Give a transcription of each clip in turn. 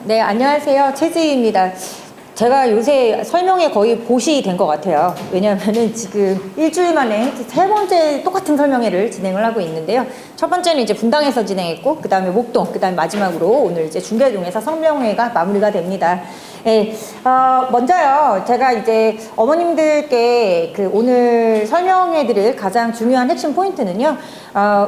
네, 안녕하세요. 최지희입니다. 제가 요새 설명에 거의 보시 된 것 같아요. 왜냐하면은 지금 일주일 만에 세 번째 똑같은 설명회를 진행을 하고 있는데요. 첫 번째는 이제 분당에서 진행했고, 그 다음에 목동, 그 다음에 마지막으로 오늘 이제 중계동에서 설명회가 마무리가 됩니다. 네, 먼저요. 제가 이제 어머님들께 오늘 설명해드릴 가장 중요한 핵심 포인트는요.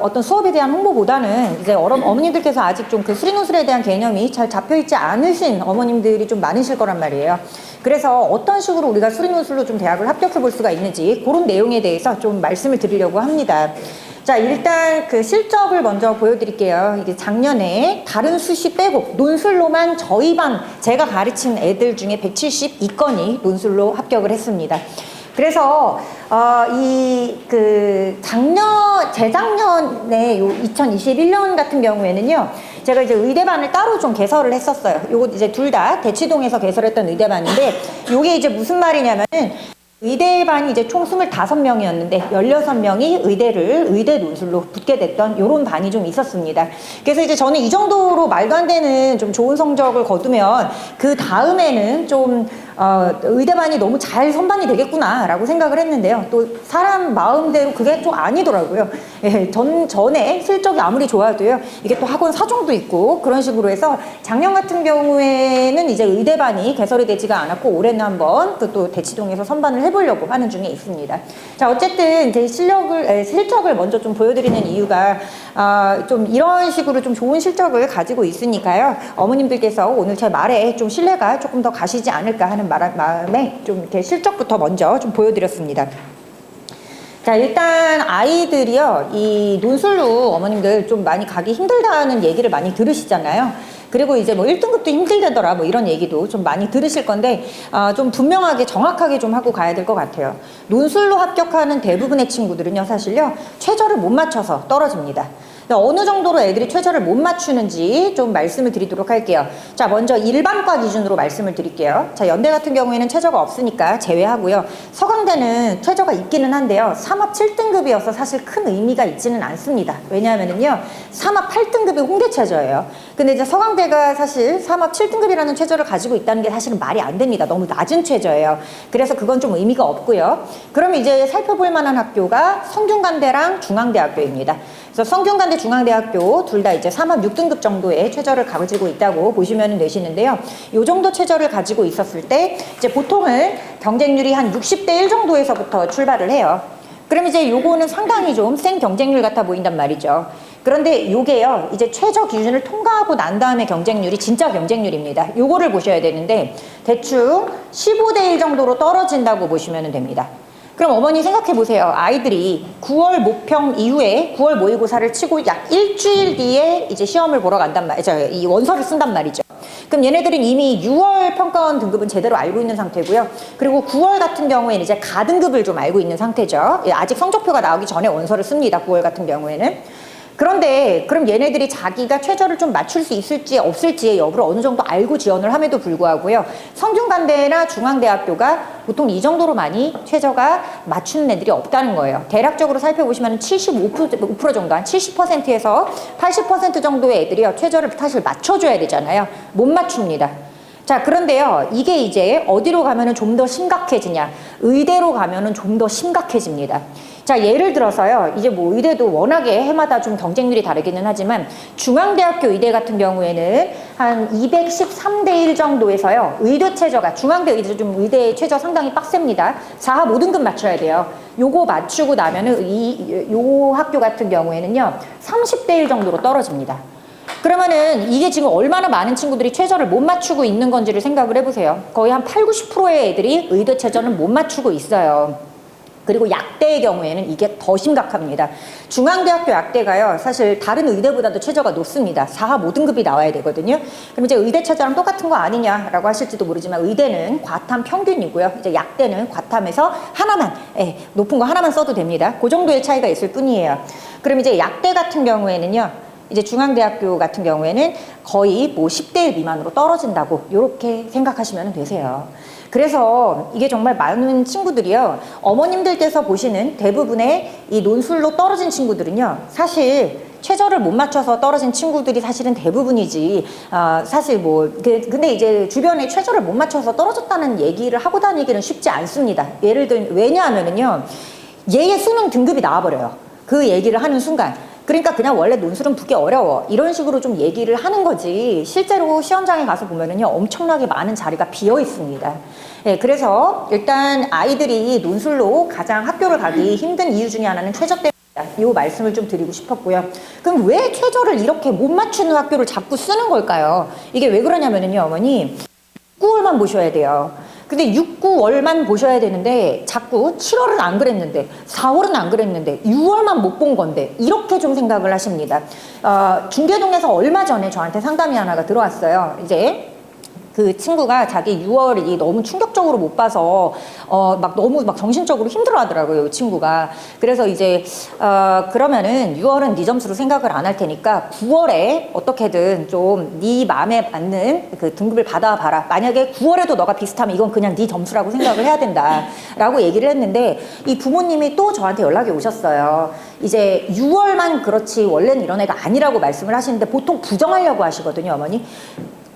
어떤 수업에 대한 홍보보다는 이제 어머님들께서 아직 좀 그 수리노술에 대한 개념이 잘 잡혀있지 않으신 어머님들이 좀 많으실 거란 말이에요. 그래서 어떤 식으로 우리가 수리노술로 좀 대학을 합격해 볼 수가 있는지 그런 내용에 대해서 좀 말씀을 드리려고 합니다. 자, 일단 그 실적을 먼저 보여드릴게요. 이게 작년에 다른 수시 빼고 논술로만 저희 반 제가 가르친 애들 중에 172건이 논술로 합격을 했습니다. 그래서 재작년에 요 2021년 같은 경우에는요, 제가 이제 의대반을 따로 좀 개설을 했었어요. 요거 이제 둘 다 대치동에서 개설했던 의대반인데, 요게 이제 무슨 말이냐면은 의대반이 이제 총 25명이었는데 16명이 의대 논술로 붙게 됐던 요런 반이 좀 있었습니다. 그래서 이제 저는 이 정도로 말도 안 되는 좀 좋은 성적을 거두면 그 다음에는 좀 의대반이 너무 잘 선반이 되겠구나 라고 생각을 했는데요. 또 사람 마음대로 그게 좀 아니더라고요. 예, 전에 실적이 아무리 좋아도요, 이게 또 학원 사정도 있고 그런 식으로 해서 작년 같은 경우에는 이제 의대반이 개설이 되지가 않았고, 올해는 한번 또 대치동에서 선반을 해보려고 하는 중에 있습니다. 자, 어쨌든 제 실적을 먼저 좀 보여드리는 이유가 좀 이런 식으로 좀 좋은 실적을 가지고 있으니까요. 어머님들께서 오늘 제 말에 좀 신뢰가 조금 더 가시지 않을까 하는 마음에 좀 이렇게 실적부터 먼저 좀 보여드렸습니다. 자, 일단 아이들이요, 이 논술로 어머님들 좀 많이 가기 힘들다는 얘기를 많이 들으시잖아요. 그리고 이제 뭐 1등급도 힘들다더라 뭐 이런 얘기도 좀 많이 들으실 건데, 좀 분명하게 정확하게 좀 하고 가야 될 것 같아요. 논술로 합격하는 대부분의 친구들은요, 사실요, 최저를 못 맞춰서 떨어집니다. 어느 정도로 애들이 최저를 못 맞추는지 좀 말씀을 드리도록 할게요. 자, 먼저 일반과 기준으로 말씀을 드릴게요. 자, 연대 같은 경우에는 최저가 없으니까 제외하고요. 서강대는 최저가 있기는 한데요, 3합 7등급이어서 사실 큰 의미가 있지는 않습니다. 왜냐하면은요, 3합 8등급이 홍대 최저예요. 근데 이제 서강대가 사실 3합 7등급이라는 최저를 가지고 있다는 게 사실은 말이 안 됩니다. 너무 낮은 최저예요. 그래서 그건 좀 의미가 없고요. 그러면 이제 살펴볼 만한 학교가 성균관대랑 중앙대학교입니다. 그래서 성균관대 중앙대학교 둘 다 이제 3합 6등급 정도의 최저를 가지고 있다고 보시면 되시는데요. 요 정도 최저를 가지고 있었을 때 이제 보통은 경쟁률이 한 60대 1 정도에서부터 출발을 해요. 그럼 이제 요거는 상당히 좀 센 경쟁률 같아 보인단 말이죠. 그런데 요게요, 이제 최저 기준을 통과하고 난 다음에 경쟁률이 진짜 경쟁률입니다. 요거를 보셔야 되는데 대충 15대 1 정도로 떨어진다고 보시면 됩니다. 그럼 어머니 생각해 보세요. 아이들이 9월 모평 이후에 9월 모의고사를 치고 약 일주일 뒤에 이제 시험을 보러 간단 말이죠. 이 원서를 쓴단 말이죠. 그럼 얘네들은 이미 6월 평가원 등급은 제대로 알고 있는 상태고요. 그리고 9월 같은 경우에는 이제 가등급을 좀 알고 있는 상태죠. 아직 성적표가 나오기 전에 원서를 씁니다. 9월 같은 경우에는. 그런데 그럼 얘네들이 자기가 최저를 좀 맞출 수 있을지 없을지의 여부를 어느 정도 알고 지원을 함에도 불구하고요, 성균관대나 중앙대학교가 보통 이 정도로 많이 최저가 맞추는 애들이 없다는 거예요. 대략적으로 살펴보시면 75% 정도, 한 70%에서 80% 정도의 애들이요, 최저를 사실 맞춰줘야 되잖아요. 못 맞춥니다. 자, 그런데요, 이게 이제 어디로 가면은 좀 더 심각해지냐, 의대로 가면은 좀 더 심각해집니다. 자, 예를 들어서요, 이제 뭐 의대도 워낙에 해마다 좀 경쟁률이 다르기는 하지만 중앙대학교 의대 같은 경우에는 한 213대 1 정도에서요, 의대 최저가, 중앙대 의대 좀 의대 최저 상당히 빡셉니다. 4합 5등급 맞춰야 돼요. 요거 맞추고 나면은 요 학교 같은 경우에는요, 30대 1 정도로 떨어집니다. 그러면은 이게 지금 얼마나 많은 친구들이 최저를 못 맞추고 있는 건지를 생각을 해보세요. 거의 한 80-90%의 애들이 의대 최저는 못 맞추고 있어요. 그리고 약대의 경우에는 이게 더 심각합니다. 중앙대학교 약대가요, 사실 다른 의대보다도 최저가 높습니다. 4합 5등급이 나와야 되거든요. 그럼 이제 의대 최저랑 똑같은 거 아니냐라고 하실지도 모르지만, 의대는 과탐 평균이고요, 이제 약대는 과탐에서 하나만, 높은 거 하나만 써도 됩니다. 그 정도의 차이가 있을 뿐이에요. 그럼 이제 약대 같은 경우에는요, 이제 중앙대학교 같은 경우에는 거의 뭐 10대 1 미만으로 떨어진다고 이렇게 생각하시면 되세요. 그래서 이게 정말 많은 친구들이요, 어머님들께서 보시는 대부분의 이 논술로 떨어진 친구들은요, 사실 최저를 못 맞춰서 떨어진 친구들이 사실은 대부분이지, 사실 뭐, 근데 이제 주변에 최저를 못 맞춰서 떨어졌다는 얘기를 하고 다니기는 쉽지 않습니다. 예를 들면, 왜냐하면은요, 얘의 수능 등급이 나와버려요. 그 얘기를 하는 순간. 그러니까 그냥 원래 논술은 붙기 어려워. 이런 식으로 좀 얘기를 하는 거지. 실제로 시험장에 가서 보면은요, 엄청나게 많은 자리가 비어 있습니다. 네, 그래서 일단 아이들이 논술로 가장 학교를 가기 힘든 이유 중에 하나는 최저 때문이다. 이 말씀을 좀 드리고 싶었고요. 그럼 왜 최저를 이렇게 못 맞추는 학교를 자꾸 쓰는 걸까요? 이게 왜 그러냐면은요, 어머니, 9월만 보셔야 돼요. 근데 6, 9월만 보셔야 되는데 자꾸 7월은 안 그랬는데 4월은 안 그랬는데 6월만 못 본 건데 이렇게 좀 생각을 하십니다. 중계동에서 얼마 전에 저한테 상담이 하나가 들어왔어요. 이제 그 친구가 자기 6월이 너무 충격적으로 못 봐서 막 너무 막 정신적으로 힘들어 하더라고요, 이 친구가. 그래서 이제 그러면은 6월은 네 점수로 생각을 안 할 테니까 9월에 어떻게든 좀 네 마음에 맞는 그 등급을 받아봐라. 만약에 9월에도 너가 비슷하면 이건 그냥 네 점수라고 생각을 해야 된다라고 얘기를 했는데, 이 부모님이 또 저한테 연락이 오셨어요. 이제 6월만 그렇지 원래는 이런 애가 아니라고 말씀을 하시는데 보통 부정하려고 하시거든요, 어머니.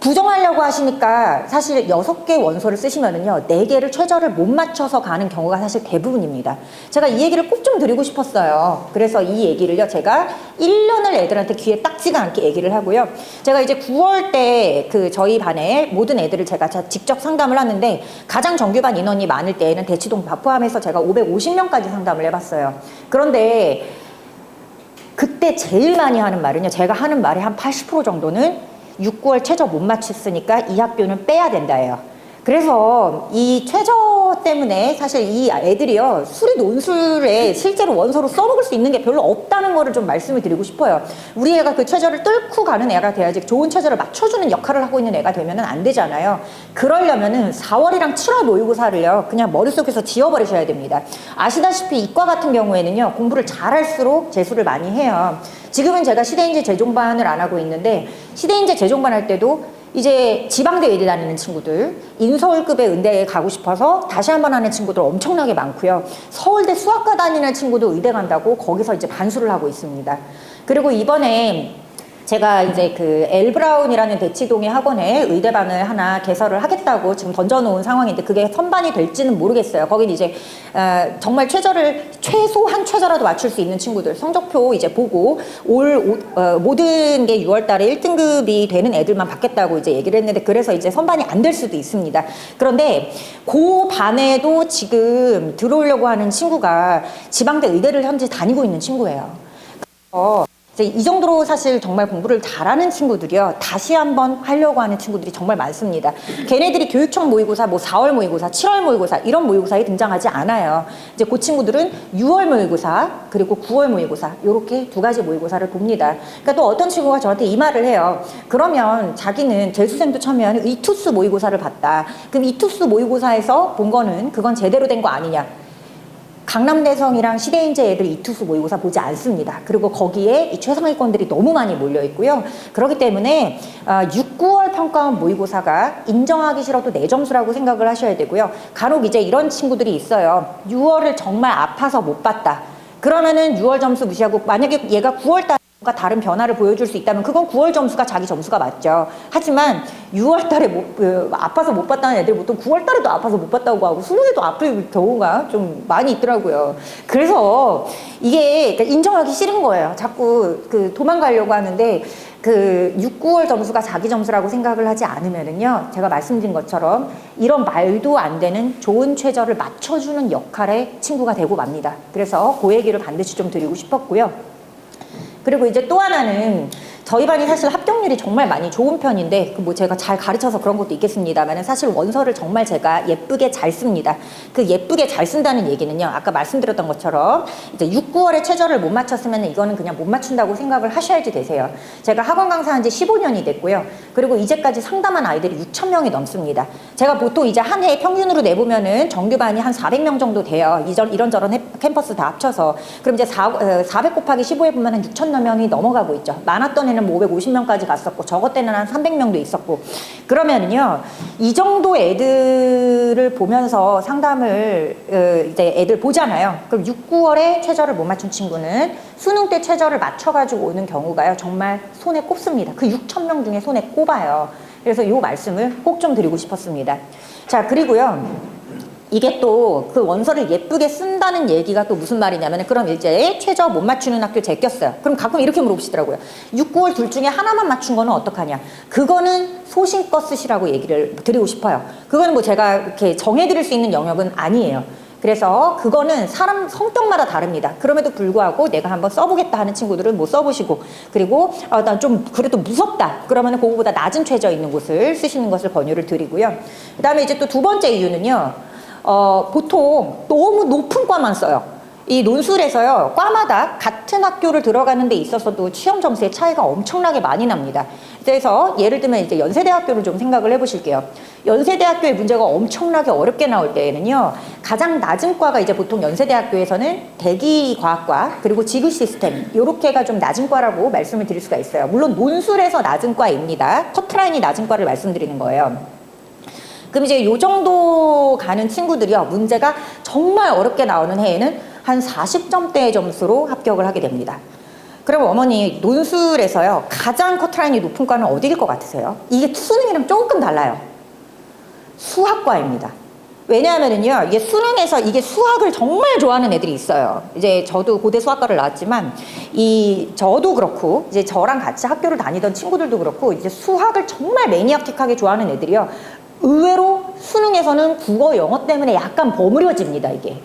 부정하려고 하시니까 사실 6개 원소를 쓰시면은요, 4개를 최저를 못 맞춰서 가는 경우가 사실 대부분입니다. 제가 이 얘기를 꼭 좀 드리고 싶었어요. 그래서 이 얘기를요, 제가 1년을 애들한테 귀에 딱지가 않게 얘기를 하고요. 제가 이제 9월 때 그 저희 반에 모든 애들을 제가 직접 상담을 하는데, 가장 정규반 인원이 많을 때에는 대치동 다 포함해서 제가 550명까지 상담을 해봤어요. 그런데 그때 제일 많이 하는 말은요, 제가 하는 말의 한 80% 정도는 6, 9월 최저 못 맞췄으니까 이 학교는 빼야 된다예요. 그래서 이 최저 때문에 사실 이 애들이요, 수리 논술에 실제로 원서로 써먹을 수 있는 게 별로 없다는 거를 좀 말씀을 드리고 싶어요. 우리 애가 그 최저를 뚫고 가는 애가 돼야지, 좋은 최저를 맞춰주는 역할을 하고 있는 애가 되면은 안 되잖아요. 그러려면은 4월이랑 7월 모의고사를요, 그냥 머릿속에서 지워버리셔야 됩니다. 아시다시피 이과 같은 경우에는요, 공부를 잘할수록 재수를 많이 해요. 지금은 제가 시대인재 재종반을 안 하고 있는데, 시대인재 재종반 할 때도 이제 지방대 의대 다니는 친구들, 인서울급의 의대에 가고 싶어서 다시 한번 하는 친구들 엄청나게 많고요. 서울대 수학과 다니는 친구도 의대 간다고 거기서 이제 반수를 하고 있습니다. 그리고 이번에 제가 이제 그 엘브라운이라는 대치동의 학원에 의대반을 하나 개설을 하겠다고 지금 던져놓은 상황인데, 그게 선반이 될지는 모르겠어요. 거긴 이제 정말 최소한 최저라도 맞출 수 있는 친구들, 성적표 이제 보고 모든 게 6월 달에 1등급이 되는 애들만 받겠다고 이제 얘기를 했는데, 그래서 이제 선반이 안 될 수도 있습니다. 그런데 그 반에도 지금 들어오려고 하는 친구가 지방대 의대를 현재 다니고 있는 친구예요. 이 정도로 사실 정말 공부를 잘하는 친구들이요, 다시 한번 하려고 하는 친구들이 정말 많습니다. 걔네들이 교육청 모의고사, 뭐 4월 모의고사, 7월 모의고사 이런 모의고사에 등장하지 않아요. 이제 그 친구들은 6월 모의고사 그리고 9월 모의고사, 이렇게 2가지 모의고사를 봅니다. 그러니까 또 어떤 친구가 저한테 이 말을 해요. 그러면 자기는 재수생도 처음에는 이투스 모의고사를 봤다. 그럼 이투스 모의고사에서 본 거는 그건 제대로 된 거 아니냐. 강남대성이랑 시대인재 애들 이투스 모의고사 보지 않습니다. 그리고 거기에 이 최상위권들이 너무 많이 몰려 있고요. 그렇기 때문에 6, 9월 평가원 모의고사가 인정하기 싫어도 내 점수라고 생각을 하셔야 되고요. 간혹 이제 이런 친구들이 있어요. 6월을 정말 아파서 못 봤다. 그러면은 6월 점수 무시하고, 만약에 얘가 9월 달에 다른 변화를 보여줄 수 있다면 그건 9월 점수가 자기 점수가 맞죠. 하지만 6월 달에 아파서 못 봤다는 애들이 보통 9월 달에도 아파서 못 봤다고 하고 수능에도 아플 경우가 좀 많이 있더라고요. 그래서 이게 인정하기 싫은 거예요. 자꾸 도망가려고 하는데, 6, 9월 점수가 자기 점수라고 생각을 하지 않으면은요, 제가 말씀드린 것처럼 이런 말도 안 되는 좋은 최저를 맞춰주는 역할의 친구가 되고 맙니다. 그래서 그 얘기를 반드시 좀 드리고 싶었고요. 그리고 이제 또 하나는, 저희 반이 사실 합격률이 정말 많이 좋은 편인데, 뭐 제가 잘 가르쳐서 그런 것도 있겠습니다만, 사실 원서를 정말 제가 예쁘게 잘 씁니다. 그 예쁘게 잘 쓴다는 얘기는요, 아까 말씀드렸던 것처럼 이제 6, 9월에 최저를 못 맞췄으면 이거는 그냥 못 맞춘다고 생각을 하셔야지 되세요. 제가 학원 강사한 지 15년이 됐고요. 그리고 이제까지 상담한 아이들이 6,000명이 넘습니다. 제가 보통 이제 한 해 평균으로 내보면은 정규반이 한 400명 정도 돼요. 이런저런 캠퍼스 다 합쳐서. 그럼 이제 400 곱하기 15 해보면 한 6,000여 명이 넘어가고 있죠. 많았던 예전에는 뭐 550명까지 갔었고 저것 때는 한 300명도 있었고 그러면은요 이 정도 애들을 보면서 상담을 이제 애들 보잖아요. 그럼 6, 9월에 최저를 못 맞춘 친구는 수능 때 최저를 맞춰가지고 오는 경우가요 정말 손에 꼽습니다. 그 6,000명 중에 손에 꼽아요. 그래서 이 말씀을 꼭 좀 드리고 싶었습니다. 자, 그리고요 이게 또 그 원서를 예쁘게 쓴다는 얘기가 또 무슨 말이냐면 그럼 이제 최저 못 맞추는 학교 제꼈어요. 그럼 가끔 이렇게 물어보시더라고요. 6, 9월 둘 중에 하나만 맞춘 거는 어떡하냐. 그거는 소신껏 쓰시라고 얘기를 드리고 싶어요. 그거는 뭐 제가 이렇게 정해드릴 수 있는 영역은 아니에요. 그래서 그거는 사람 성격마다 다릅니다. 그럼에도 불구하고 내가 한번 써보겠다 하는 친구들은 뭐 써보시고 그리고 난 좀 그래도 무섭다 그러면 그거보다 낮은 최저 있는 곳을 쓰시는 것을 권유를 드리고요. 그 다음에 이제 또 두 번째 이유는요. 보통 너무 높은 과만 써요. 이 논술에서요 과마다 같은 학교를 들어가는 데 있어서도 시험 점수의 차이가 엄청나게 많이 납니다. 그래서 예를 들면 이제 연세대학교를 좀 생각을 해보실게요. 연세대학교의 문제가 엄청나게 어렵게 나올 때에는요 가장 낮은 과가 이제 보통 연세대학교에서는 대기과학과 그리고 지구시스템 요렇게가 좀 낮은 과라고 말씀을 드릴 수가 있어요. 물론 논술에서 낮은 과입니다. 커트라인이 낮은 과를 말씀드리는 거예요. 그럼 이제 요 정도 가는 친구들이요 문제가 정말 어렵게 나오는 해에는 한 40점대의 점수로 합격을 하게 됩니다. 그럼 어머니 논술에서요 가장 커트라인이 높은 과는 어디일 것 같으세요? 이게 수능이랑 조금 달라요. 수학과입니다. 왜냐하면은요 이게 수능에서 이게 수학을 정말 좋아하는 애들이 있어요. 이제 저도 고대 수학과를 나왔지만 저도 그렇고 이제 저랑 같이 학교를 다니던 친구들도 그렇고 이제 수학을 정말 매니아틱하게 좋아하는 애들이요 의외로 수능에서는 국어 영어 때문에 약간 버무려집니다 이게.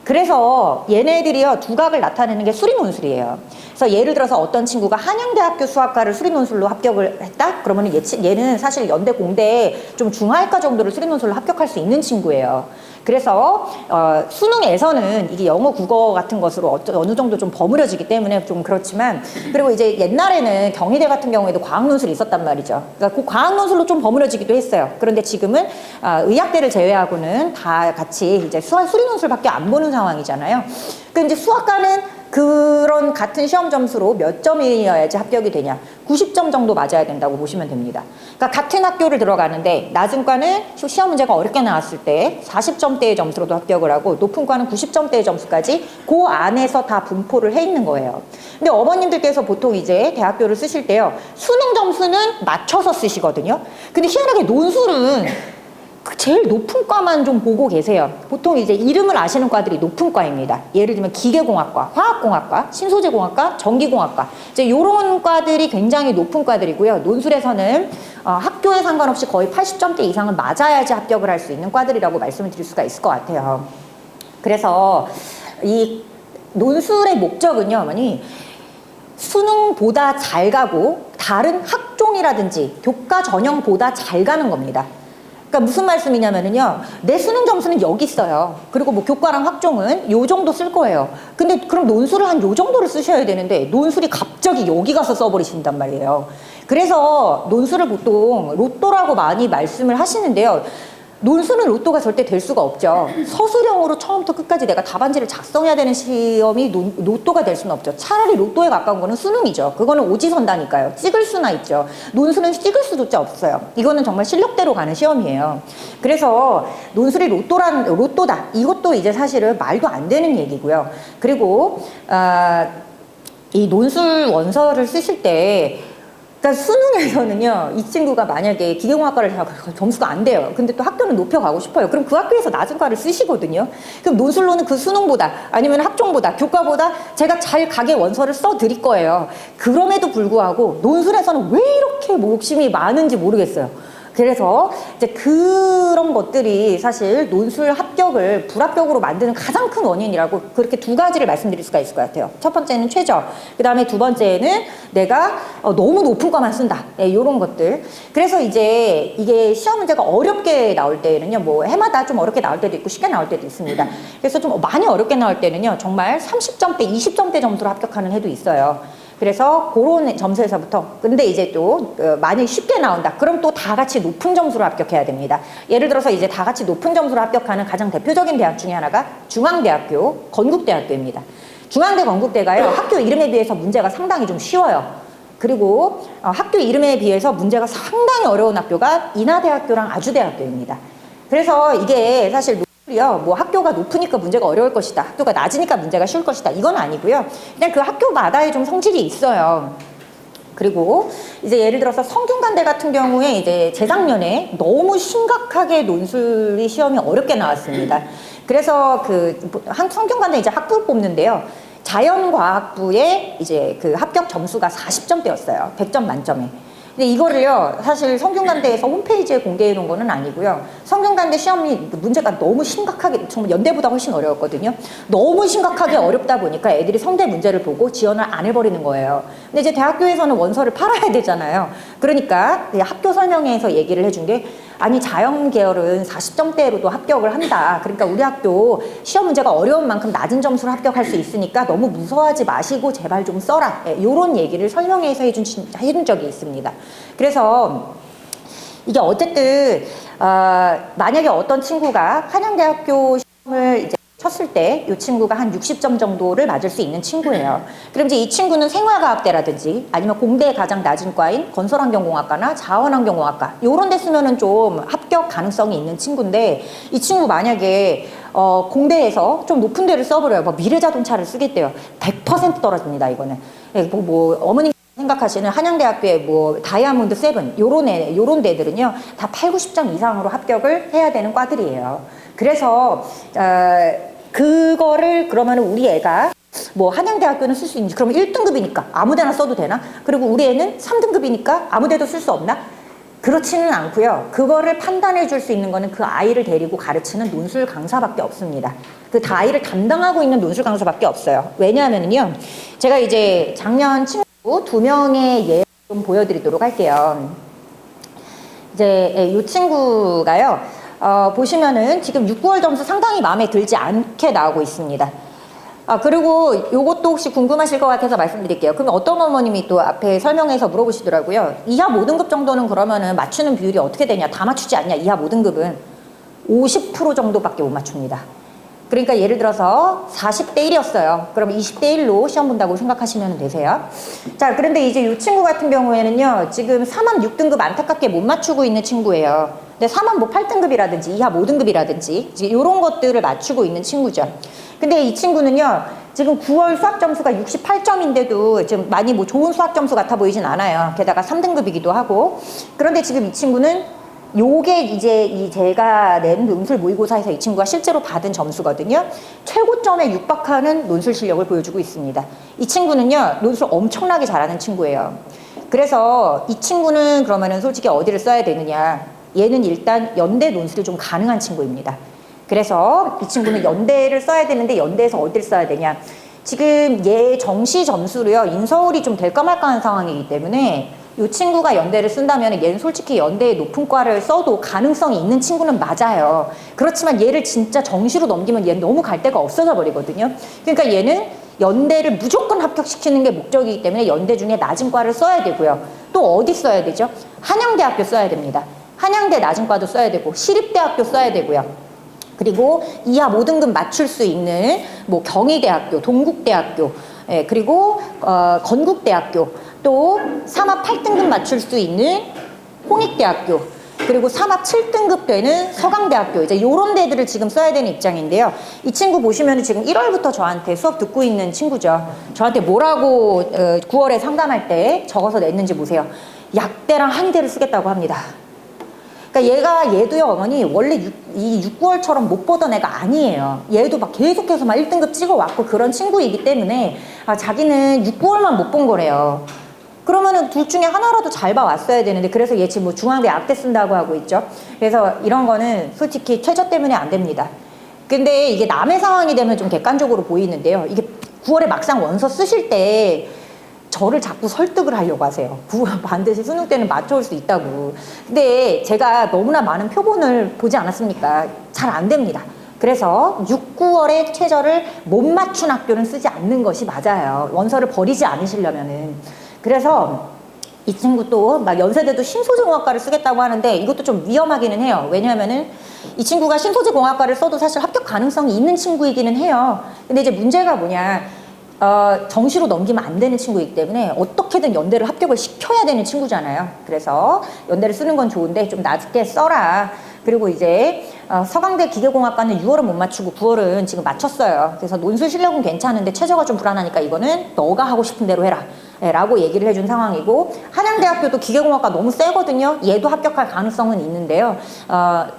그래서 얘네들이요 두각을 나타내는 게 수리논술이에요. 그래서 예를 들어서 어떤 친구가 한양대학교 수학과를 수리논술로 합격을 했다? 그러면 얘는 사실 연대 공대에 좀 중하위과 정도를 수리논술로 합격할 수 있는 친구예요. 그래서 수능에서는 이게 영어 국어 같은 것으로 어느 정도 좀 버무려지기 때문에 좀 그렇지만 그리고 이제 옛날에는 경희대 같은 경우에도 과학논술이 있었단 말이죠. 그러니까 그 과학논술로 좀 버무려지기도 했어요. 그런데 지금은 의학대를 제외하고는 다 같이 이제 수리논술밖에 안 보는 상황이잖아요. 그러니까 이제 수학과는 그런 같은 시험 점수로 몇 점이어야지 합격이 되냐 90점 정도 맞아야 된다고 보시면 됩니다. 그러니까 같은 학교를 들어가는데 낮은 과는 시험 문제가 어렵게 나왔을 때 40점대의 점수로도 합격을 하고 높은 과는 90점대의 점수까지 그 안에서 다 분포를 해 있는 거예요. 근데 어머님들께서 보통 이제 대학교를 쓰실 때요 수능 점수는 맞춰서 쓰시거든요. 근데 희한하게 논술은 제일 높은 과만 좀 보고 계세요. 보통 이제 이름을 아시는 과들이 높은 과입니다. 예를 들면 기계공학과, 화학공학과, 신소재공학과, 전기공학과 이제 이런 과들이 굉장히 높은 과들이고요. 논술에서는 학교에 상관없이 거의 80점대 이상은 맞아야지 합격을 할 수 있는 과들이라고 말씀을 드릴 수가 있을 것 같아요. 그래서 이 논술의 목적은요, 어머니 수능보다 잘 가고 다른 학종이라든지 교과 전형보다 잘 가는 겁니다. 그러니까 무슨 말씀이냐면은요 내 수능 점수는 여기 있어요. 그리고 뭐 교과랑 학종은 요 정도 쓸 거예요. 근데 그럼 논술을 한 요 정도를 쓰셔야 되는데 논술이 갑자기 여기 가서 써버리신단 말이에요. 그래서 논술을 보통 로또라고 많이 말씀을 하시는데요 논술은 로또가 절대 될 수가 없죠. 서술형으로 처음부터 끝까지 내가 답안지를 작성해야 되는 시험이 로또가 될 수는 없죠. 차라리 로또에 가까운 거는 수능이죠. 그거는 오지선다니까요. 찍을 수나 있죠. 논술은 찍을 수조차 없어요. 이거는 정말 실력대로 가는 시험이에요. 그래서 논술이 로또다. 이것도 이제 사실은 말도 안 되는 얘기고요. 그리고 이 논술 원서를 쓰실 때 그러니까 수능에서는요 이 친구가 만약에 기계공학과를 점수가 안 돼요. 근데 또 학교는 높여가고 싶어요. 그럼 그 학교에서 낮은 과를 쓰시거든요. 그럼 논술로는 그 수능보다 아니면 학종보다 교과보다 제가 잘 가게 원서를 써 드릴 거예요. 그럼에도 불구하고 논술에서는 왜 이렇게 욕심이 많은지 모르겠어요. 그래서 이제 그런 것들이 사실 논술 합격을 불합격으로 만드는 가장 큰 원인이라고 그렇게 두 가지를 말씀드릴 수가 있을 것 같아요. 첫 번째는 최저, 그 다음에 두 번째는 내가 너무 높은 과만 쓴다. 네, 이런 것들. 그래서 이제 이게 시험 문제가 어렵게 나올 때는요, 뭐 해마다 좀 어렵게 나올 때도 있고 쉽게 나올 때도 있습니다. 그래서 좀 많이 어렵게 나올 때는요, 정말 30점대, 20점대 점수로 합격하는 해도 있어요. 그래서 그런 점수에서부터 근데 이제 또 많이 쉽게 나온다. 그럼 또 다 같이 높은 점수로 합격해야 됩니다. 예를 들어서 이제 다 같이 높은 점수로 합격하는 가장 대표적인 대학 중에 하나가 중앙대학교, 건국대학교입니다. 중앙대, 건국대가요 학교 이름에 비해서 문제가 상당히 좀 쉬워요. 그리고 학교 이름에 비해서 문제가 상당히 어려운 학교가 인하대학교랑 아주대학교입니다. 그래서 이게 사실 뭐 학교가 높으니까 문제가 어려울 것이다, 학교가 낮으니까 문제가 쉬울 것이다, 이건 아니고요. 그냥 그 학교마다의 좀 성질이 있어요. 그리고 이제 예를 들어서 성균관대 같은 경우에 이제 재작년에 너무 심각하게 논술이 시험이 어렵게 나왔습니다. 그래서 성균관대 이제 학부를 뽑는데요. 자연과학부의 이제 그 합격 점수가 40점대였어요. 100점 만점에. 근데 이거를요, 사실 성균관대에서 홈페이지에 공개해 놓은 거는 아니고요. 성균관대 시험이 문제가 너무 심각하게, 정말 연대보다 훨씬 어려웠거든요. 너무 심각하게 어렵다 보니까 애들이 성대 문제를 보고 지원을 안 해버리는 거예요. 근데 이제 대학교에서는 원서를 팔아야 되잖아요. 그러니까 학교 설명회에서 얘기를 해준 게, 아니 자연 계열은 40점대로도 합격을 한다. 그러니까 우리 학교 시험 문제가 어려운 만큼 낮은 점수로 합격할 수 있으니까 너무 무서워하지 마시고 제발 좀 써라. 이런 얘기를 설명회에서 해준 적이 있습니다. 그래서 이게 어쨌든 만약에 어떤 친구가 한양대학교 시험을 이제 쳤을 때 이 친구가 한 60점 정도를 맞을 수 있는 친구예요. 그럼 이제 이 친구는 생활과학대라든지 아니면 공대의 가장 낮은 과인 건설환경공학과나 자원환경공학과 이런 데 쓰면은 좀 합격 가능성이 있는 친구인데, 이 친구 만약에 공대에서 좀 높은 데를 써버려요. 뭐 미래자동차를 쓰겠대요. 100% 떨어집니다. 이거는. 어머님 생각하시는 한양대학교의 뭐 다이아몬드 7 요런 데들은요 다 8, 90점 이상으로 합격을 해야 되는 과들이에요. 그래서 그거를 그러면 우리 애가 뭐 한양대학교는 쓸 수 있는지, 그러면 1등급이니까 아무 데나 써도 되나? 그리고 우리 애는 3등급이니까 아무 데도 쓸 수 없나? 그렇지는 않고요. 그거를 판단해 줄 수 있는 거는 그 아이를 데리고 가르치는 논술 강사밖에 없습니다. 그 아이를 담당하고 있는 논술 강사밖에 없어요. 왜냐하면요, 제가 이제 작년 친구 2명의 예를 좀 보여드리도록 할게요. 이제 이 친구가요, 보시면은 지금 6, 9월 점수 상당히 마음에 들지 않게 나오고 있습니다. 그리고 요것도 혹시 궁금하실 것 같아서 말씀드릴게요. 그럼 어떤 어머님이 또 앞에 설명해서 물어보시더라고요. 이하 5등급 정도는 그러면은 맞추는 비율이 어떻게 되냐? 다 맞추지 않냐? 이하 5등급은 50% 정도밖에 못 맞춥니다. 그러니까 예를 들어서 40대 1이었어요. 그럼 20대 1로 시험 본다고 생각하시면 되세요. 자, 그런데 이제 이 친구 같은 경우에는요, 지금 3학 6등급 안타깝게 못 맞추고 있는 친구예요. 근데 3학 뭐 8등급이라든지 이하 5등급이라든지 이런 것들을 맞추고 있는 친구죠. 근데 이 친구는요, 지금 9월 수학 점수가 68점인데도 지금 많이 뭐 좋은 수학 점수 같아 보이진 않아요. 게다가 3등급이기도 하고. 그런데 지금 이 친구는 요게 이제 제가 낸 논술 모의고사에서 이 친구가 실제로 받은 점수거든요. 최고점에 육박하는 논술 실력을 보여주고 있습니다. 이 친구는요, 논술 엄청나게 잘하는 친구예요. 그래서 이 친구는 그러면은 솔직히 어디를 써야 되느냐. 얘는 일단 연대 논술이 좀 가능한 친구입니다. 그래서 이 친구는 연대를 써야 되는데 연대에서 어디를 써야 되냐. 지금 얘 정시 점수로요, 인서울이 좀 될까 말까 하는 상황이기 때문에 이 친구가 연대를 쓴다면 얘는 솔직히 연대의 높은 과를 써도 가능성이 있는 친구는 맞아요. 그렇지만 얘를 진짜 정시로 넘기면 얘는 너무 갈 데가 없어져 버리거든요. 그러니까 얘는 연대를 무조건 합격시키는 게 목적이기 때문에 연대 중에 낮은 과를 써야 되고요. 또 어디 써야 되죠? 한양대학교 써야 됩니다. 한양대 낮은 과도 써야 되고 시립대학교 써야 되고요. 그리고 이하 5등급 맞출 수 있는 뭐 경희대학교, 동국대학교, 그리고 건국대학교, 또 3합 8등급 맞출 수 있는 홍익대학교, 그리고 3합 7등급 되는 서강대학교, 이제 요런 데들을 지금 써야 되는 입장인데요. 이 친구 보시면 지금 1월부터 저한테 수업 듣고 있는 친구죠. 저한테 뭐라고 9월에 상담할 때 적어서 냈는지 보세요. 약대랑 한의대를 쓰겠다고 합니다. 그러니까 얘도요, 어머니, 원래 이 6, 9월처럼 못 보던 애가 아니에요. 얘도 막 계속해서 막 1등급 찍어왔고 그런 친구이기 때문에 자기는 6, 9월만 못 본 거래요. 그러면은 둘 중에 하나라도 잘 봐왔어야 되는데, 그래서 얘 지금 뭐 중앙대 악대 쓴다고 하고 있죠. 그래서 이런 거는 솔직히 최저 때문에 안 됩니다. 근데 이게 남의 상황이 되면 좀 객관적으로 보이는데요. 이게 9월에 막상 원서 쓰실 때 저를 자꾸 설득을 하려고 하세요. 반드시 수능 때는 맞춰올 수 있다고. 근데 제가 너무나 많은 표본을 보지 않았습니까? 잘 안 됩니다. 그래서 6, 9월에 최저를 못 맞춘 학교는 쓰지 않는 것이 맞아요. 원서를 버리지 않으시려면은. 그래서 이 친구 또 막 연세대도 신소재공학과를 쓰겠다고 하는데 이것도 좀 위험하기는 해요. 왜냐하면은 이 친구가 신소재공학과를 써도 사실 합격 가능성이 있는 친구이기는 해요. 근데 이제 문제가 뭐냐. 정시로 넘기면 안 되는 친구이기 때문에 어떻게든 연대를 합격을 시켜야 되는 친구잖아요. 그래서 연대를 쓰는 건 좋은데 좀 낮게 써라. 그리고 이제 서강대 기계공학과는 6월은 못 맞추고 9월은 지금 맞췄어요. 그래서 논술 실력은 괜찮은데 최저가 좀 불안하니까 이거는 너가 하고 싶은 대로 해라. 라고 얘기를 해준 상황이고, 한양대학교도 기계공학과 너무 세거든요. 얘도 합격할 가능성은 있는데요.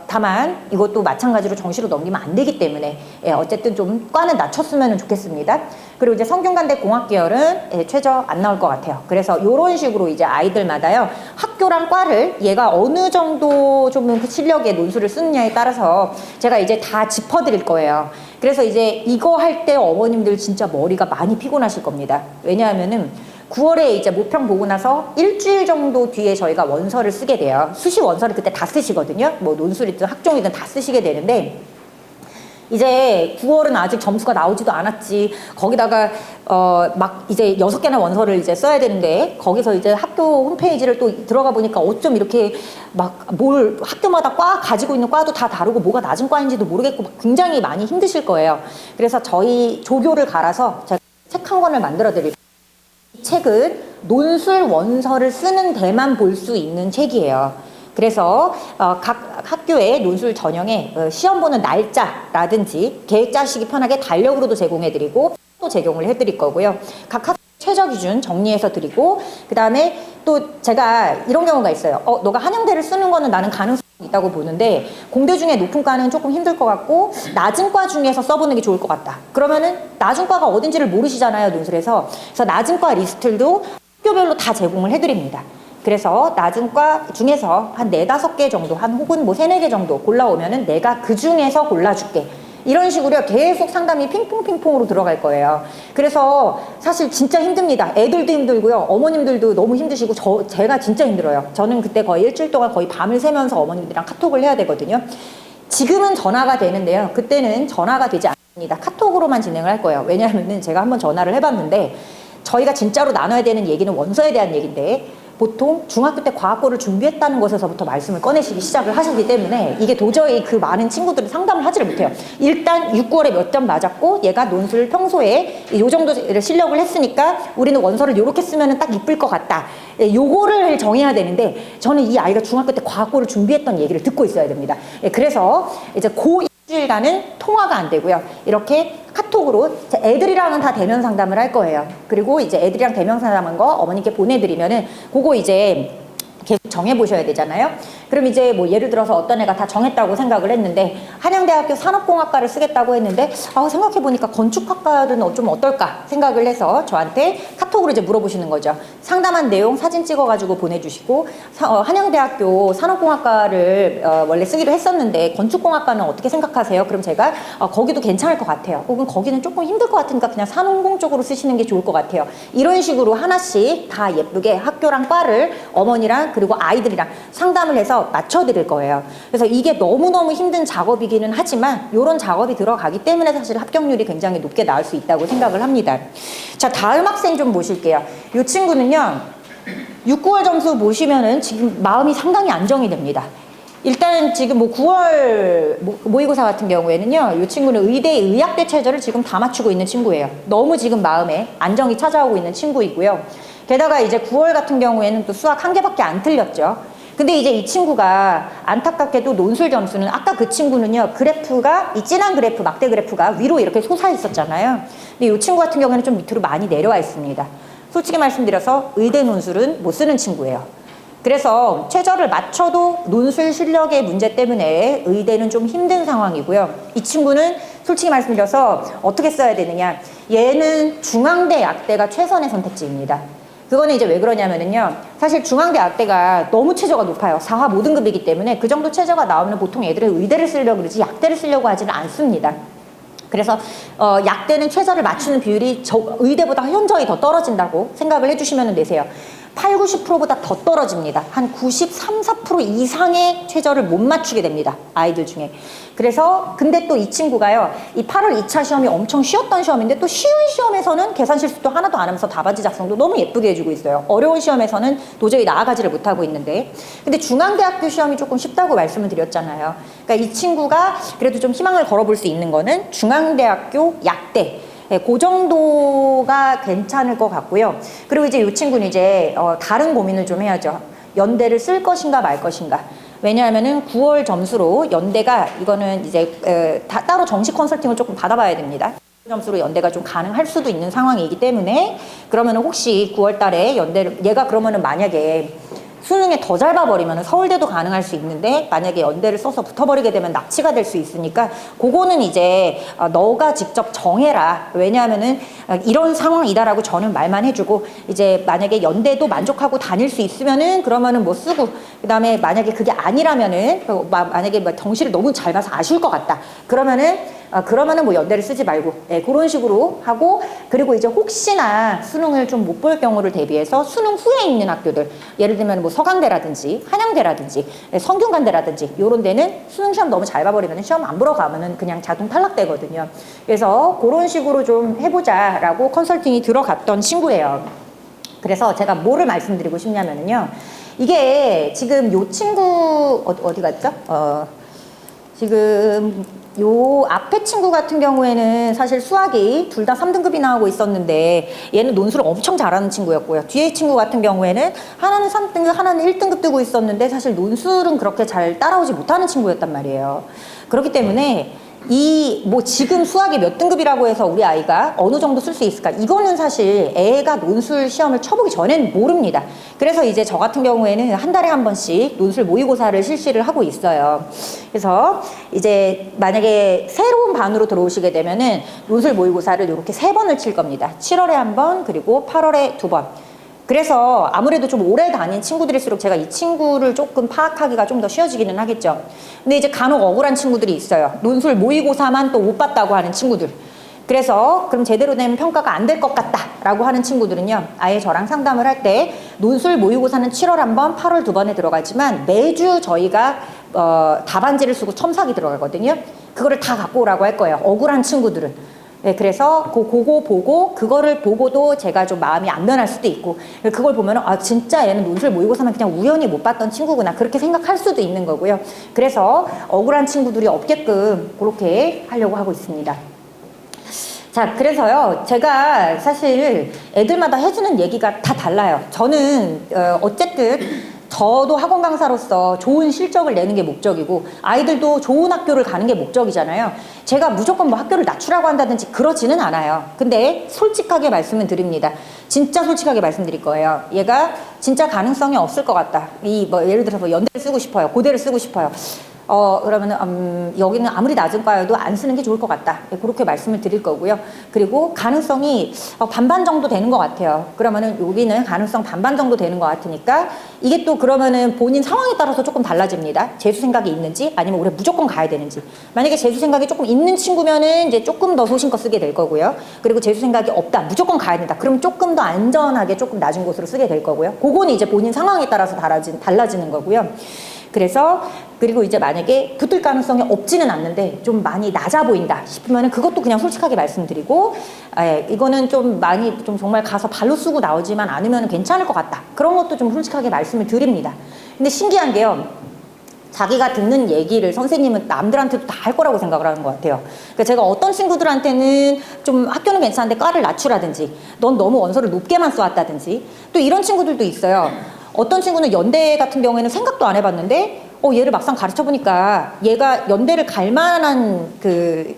다만 이것도 마찬가지로 정시로 넘기면 안 되기 때문에 어쨌든 좀 과는 낮췄으면 좋겠습니다. 그리고 이제 성균관대 공학계열은 최저 안 나올 것 같아요. 그래서 이런 식으로 이제 아이들마다요, 학교랑 과를 얘가 어느 정도 좀 그 실력의 논술을 쓰느냐에 따라서 제가 이제 다 짚어드릴 거예요. 그래서 이제 이거 할 때 어머님들 진짜 머리가 많이 피곤하실 겁니다. 왜냐하면은 9월에 이제 모평 보고 나서 일주일 정도 뒤에 저희가 원서를 쓰게 돼요. 수시 원서를 그때 다 쓰시거든요. 뭐 논술이든 학종이든 다 쓰시게 되는데, 이제 9월은 아직 점수가 나오지도 않았지. 거기다가 막 이제 6개나 원서를 이제 써야 되는데, 거기서 이제 학교 홈페이지를 또 들어가 보니까 어쩜 이렇게 막 뭘 학교마다 과 가지고 있는 과도 다 다르고 뭐가 낮은 과인지도 모르겠고 굉장히 많이 힘드실 거예요. 그래서 저희 조교를 갈아서 제가 책 한 권을 만들어 드릴게요. 이 책은 논술 원서를 쓰는 데만 볼 수 있는 책이에요. 그래서 각 학교의 논술 전형에 시험 보는 날짜라든지 계획 짜시기 편하게 달력으로도 제공해드리고 또 제공을 해드릴 거고요. 각 학교 최저 기준 정리해서 드리고, 그 다음에 또 제가 이런 경우가 있어요. 너가 한양대를 쓰는 거는 나는 가능성이 있다고 보는데 공대 중에 높은 과는 조금 힘들 것 같고 낮은 과 중에서 써보는 게 좋을 것 같다. 그러면은 낮은 과가 어딘지를 모르시잖아요, 논술에서. 그래서 낮은 과 리스트도 학교별로 다 제공을 해드립니다. 그래서 낮은 과 중에서 한 4-5개 정도, 혹은 뭐 3-4개 정도 골라오면은 내가 그 중에서 골라줄게. 이런 식으로 계속 상담이 핑퐁핑퐁으로 들어갈 거예요. 그래서 사실 진짜 힘듭니다. 애들도 힘들고요. 어머님들도 너무 힘드시고 제가 진짜 힘들어요. 저는 그때 거의 일주일 동안 거의 밤을 새면서 어머님들이랑 카톡을 해야 되거든요. 지금은 전화가 되는데요. 그때는 전화가 되지 않습니다. 카톡으로만 진행을 할 거예요. 왜냐하면 제가 한번 전화를 해봤는데 저희가 진짜로 나눠야 되는 얘기는 원서에 대한 얘기인데 보통 중학교 때 과학고를 준비했다는 것에서부터 말씀을 꺼내시기 시작을 하시기 때문에 이게 도저히 그 많은 친구들이 상담을 하지를 못해요. 일단 6월에 몇 점 맞았고 얘가 논술 평소에 이 정도 실력을 했으니까 우리는 원서를 요렇게 쓰면 딱 이쁠 것 같다. 요거를 정해야 되는데 저는 이 아이가 중학교 때 과학고를 준비했던 얘기를 듣고 있어야 됩니다. 그래서 이제 일주일간은 통화가 안 되고요. 이렇게 카톡으로 애들이랑은 다 대면 상담을 할 거예요. 그리고 이제 애들이랑 대면 상담한 거 어머님께 보내드리면은 그거 이제 계속 정해보셔야 되잖아요. 그럼 이제 뭐 예를 들어서 어떤 애가 다 정했다고 생각을 했는데 한양대학교 산업공학과를 쓰겠다고 했는데 생각해보니까 건축학과는 좀 어떨까 생각을 해서 저한테 카톡으로 이제 물어보시는 거죠. 상담한 내용 사진 찍어가지고 보내주시고 한양대학교 산업공학과를 원래 쓰기로 했었는데 건축공학과는 어떻게 생각하세요? 그럼 제가 거기도 괜찮을 것 같아요. 혹은 거기는 조금 힘들 것 같으니까 그냥 산업공 쪽으로 쓰시는 게 좋을 것 같아요. 이런 식으로 하나씩 다 예쁘게 학교랑 과를 어머니랑 그리고 아이들이랑 상담을 해서 맞춰드릴 거예요. 그래서 이게 너무너무 힘든 작업이기는 하지만 이런 작업이 들어가기 때문에 사실 합격률이 굉장히 높게 나올 수 있다고 생각을 합니다. 자, 다음 학생 좀 보실게요. 이 친구는요 6, 9월 점수 보시면은 지금 마음이 상당히 안정이 됩니다. 일단 지금 뭐 9월 모의고사 같은 경우에는요 이 친구는 의대 의학대 최저를 지금 다 맞추고 있는 친구예요. 너무 지금 마음에 안정이 찾아오고 있는 친구이고요. 게다가 이제 9월 같은 경우에는 또 수학 1개밖에 안 틀렸죠. 근데 이제 이 친구가 안타깝게도 논술 점수는 아까 그 친구는요 그래프가 이 진한 그래프 막대 그래프가 위로 이렇게 솟아 있었잖아요. 근데 이 친구 같은 경우에는 좀 밑으로 많이 내려와 있습니다. 솔직히 말씀드려서 의대 논술은 못 쓰는 친구예요. 그래서 최저를 맞춰도 논술 실력의 문제 때문에 의대는 좀 힘든 상황이고요. 이 친구는 솔직히 말씀드려서 어떻게 써야 되느냐, 얘는 중앙대 약대가 최선의 선택지입니다. 그거는 이제 왜 그러냐면은요 사실 중앙대 약대가 너무 최저가 높아요. 4화 모등급이기 때문에 그 정도 최저가 나오면 보통 애들은 의대를 쓰려고 그러지 약대를 쓰려고 하지는 않습니다. 그래서 약대는 최저를 맞추는 비율이 의대보다 현저히 더 떨어진다고 생각을 해주시면 되세요. 8, 90%보다 더 떨어집니다. 한 93, 4% 이상의 최저를 못 맞추게 됩니다. 아이들 중에. 그래서 근데 또 이 친구가요. 이 8월 2차 시험이 엄청 쉬웠던 시험인데 또 쉬운 시험에서는 계산 실수도 하나도 안 하면서 답안지 작성도 너무 예쁘게 해주고 있어요. 어려운 시험에서는 도저히 나아가지를 못하고 있는데 근데 중앙대학교 시험이 조금 쉽다고 말씀을 드렸잖아요. 그러니까 이 친구가 그래도 좀 희망을 걸어볼 수 있는 거는 중앙대학교 약대 예, 그 정도가 괜찮을 것 같고요. 그리고 이제 이 친구는 이제 다른 고민을 좀 해야죠. 연대를 쓸 것인가 말 것인가. 왜냐하면은 9월 점수로 연대가 이거는 이제 따로 정식 컨설팅을 조금 받아봐야 됩니다. 점수로 연대가 좀 가능할 수도 있는 상황이기 때문에 그러면은 혹시 9월 달에 연대를 얘가 그러면은 만약에 수능에 더 잘 봐버리면 서울대도 가능할 수 있는데 만약에 연대를 써서 붙어버리게 되면 납치가 될 수 있으니까 그거는 이제 너가 직접 정해라. 왜냐하면은 이런 상황이다라고 저는 말만 해주고 이제 만약에 연대도 만족하고 다닐 수 있으면은 그러면은 뭐 쓰고 그다음에 만약에 그게 아니라면은 만약에 뭐 정시를 너무 잘 봐서 아쉬울 것 같다. 그러면은 뭐 연대를 쓰지 말고 그런 식으로 하고 그리고 이제 혹시나 수능을 좀 못 볼 경우를 대비해서 수능 후에 있는 학교들 예를 들면 뭐 서강대라든지 한양대라든지 성균관대라든지 요런 데는 수능 시험 너무 잘 봐버리면 시험 안 보러 가면은 그냥 자동 탈락되거든요. 그래서 그런 식으로 좀 해보자라고 컨설팅이 들어갔던 친구예요. 그래서 제가 뭐를 말씀드리고 싶냐면요. 이게 지금 요 친구 어디 갔죠? 지금 요 앞에 친구 같은 경우에는 사실 수학이 둘 다 3등급이 나오고 있었는데 얘는 논술을 엄청 잘하는 친구였고요. 뒤에 친구 같은 경우에는 하나는 3등급 하나는 1등급 뜨고 있었는데 사실 논술은 그렇게 잘 따라오지 못하는 친구였단 말이에요. 그렇기 때문에 뭐 지금 수학이 몇 등급이라고 해서 우리 아이가 어느 정도 쓸 수 있을까? 이거는 사실 애가 논술 시험을 쳐보기 전에는 모릅니다. 그래서 이제 저 같은 경우에는 한 달에 한 번씩 논술 모의고사를 실시를 하고 있어요. 그래서 이제 만약에 새로운 반으로 들어오시게 되면은 논술 모의고사를 이렇게 3번을 칠 겁니다. 7월에 한 번, 그리고 8월에 2번. 그래서 아무래도 좀 오래 다닌 친구들일수록 제가 이 친구를 조금 파악하기가 좀 더 쉬워지기는 하겠죠. 근데 이제 간혹 억울한 친구들이 있어요. 논술 모의고사만 또 못 봤다고 하는 친구들. 그래서 그럼 제대로 된 평가가 안 될 것 같다라고 하는 친구들은요. 아예 저랑 상담을 할 때 논술 모의고사는 7월 한 번, 8월 2번에 들어가지만 매주 저희가 답안지를 쓰고 첨삭이 들어가거든요. 그거를 다 갖고 오라고 할 거예요. 억울한 친구들은. 네, 그래서 그거 보고 그거를 보고도 제가 좀 마음이 안 변할 수도 있고 그걸 보면은 아 진짜 얘는 논술 모의고사만 그냥 우연히 못 봤던 친구구나 그렇게 생각할 수도 있는 거고요. 그래서 억울한 친구들이 없게끔 그렇게 하려고 하고 있습니다. 자, 그래서요 제가 사실 애들마다 해주는 얘기가 다 달라요. 저는 어쨌든 저도 학원 강사로서 좋은 실적을 내는 게 목적이고 아이들도 좋은 학교를 가는 게 목적이잖아요. 제가 무조건 뭐 학교를 낮추라고 한다든지 그러지는 않아요. 근데 솔직하게 말씀을 드립니다. 진짜 솔직하게 말씀드릴 거예요. 얘가 진짜 가능성이 없을 것 같다. 뭐 예를 들어서 연대를 쓰고 싶어요. 고대를 쓰고 싶어요. 그러면은 여기는 아무리 낮은 과여도 안 쓰는 게 좋을 것 같다. 그렇게 말씀을 드릴 거고요. 그리고 가능성이 반반 정도 되는 것 같아요. 그러면은 여기는 가능성 반반 정도 되는 것 같으니까 이게 또 그러면은 본인 상황에 따라서 조금 달라집니다. 재수 생각이 있는지 아니면 올해 무조건 가야 되는지. 만약에 재수 생각이 조금 있는 친구면은 이제 조금 더 소신껏 쓰게 될 거고요. 그리고 재수 생각이 없다. 무조건 가야 된다. 그럼 조금 더 안전하게 조금 낮은 곳으로 쓰게 될 거고요. 그거는 이제 본인 상황에 따라서 달라지는 거고요. 그래서 그리고 이제 만약에 붙을 가능성이 없지는 않는데 좀 많이 낮아 보인다 싶으면 그것도 그냥 솔직하게 말씀드리고 이거는 좀 많이 좀 정말 가서 발로 쓰고 나오지만 않으면 괜찮을 것 같다. 그런 것도 좀 솔직하게 말씀을 드립니다. 근데 신기한 게요. 자기가 듣는 얘기를 선생님은 남들한테도 다 할 거라고 생각을 하는 것 같아요. 그러니까 제가 어떤 친구들한테는 좀 학교는 괜찮은데 과를 낮추라든지 넌 너무 원서를 높게만 써왔다든지 또 이런 친구들도 있어요. 어떤 친구는 연대 같은 경우에는 생각도 안 해봤는데 얘를 막상 가르쳐 보니까 얘가 연대를 갈 만한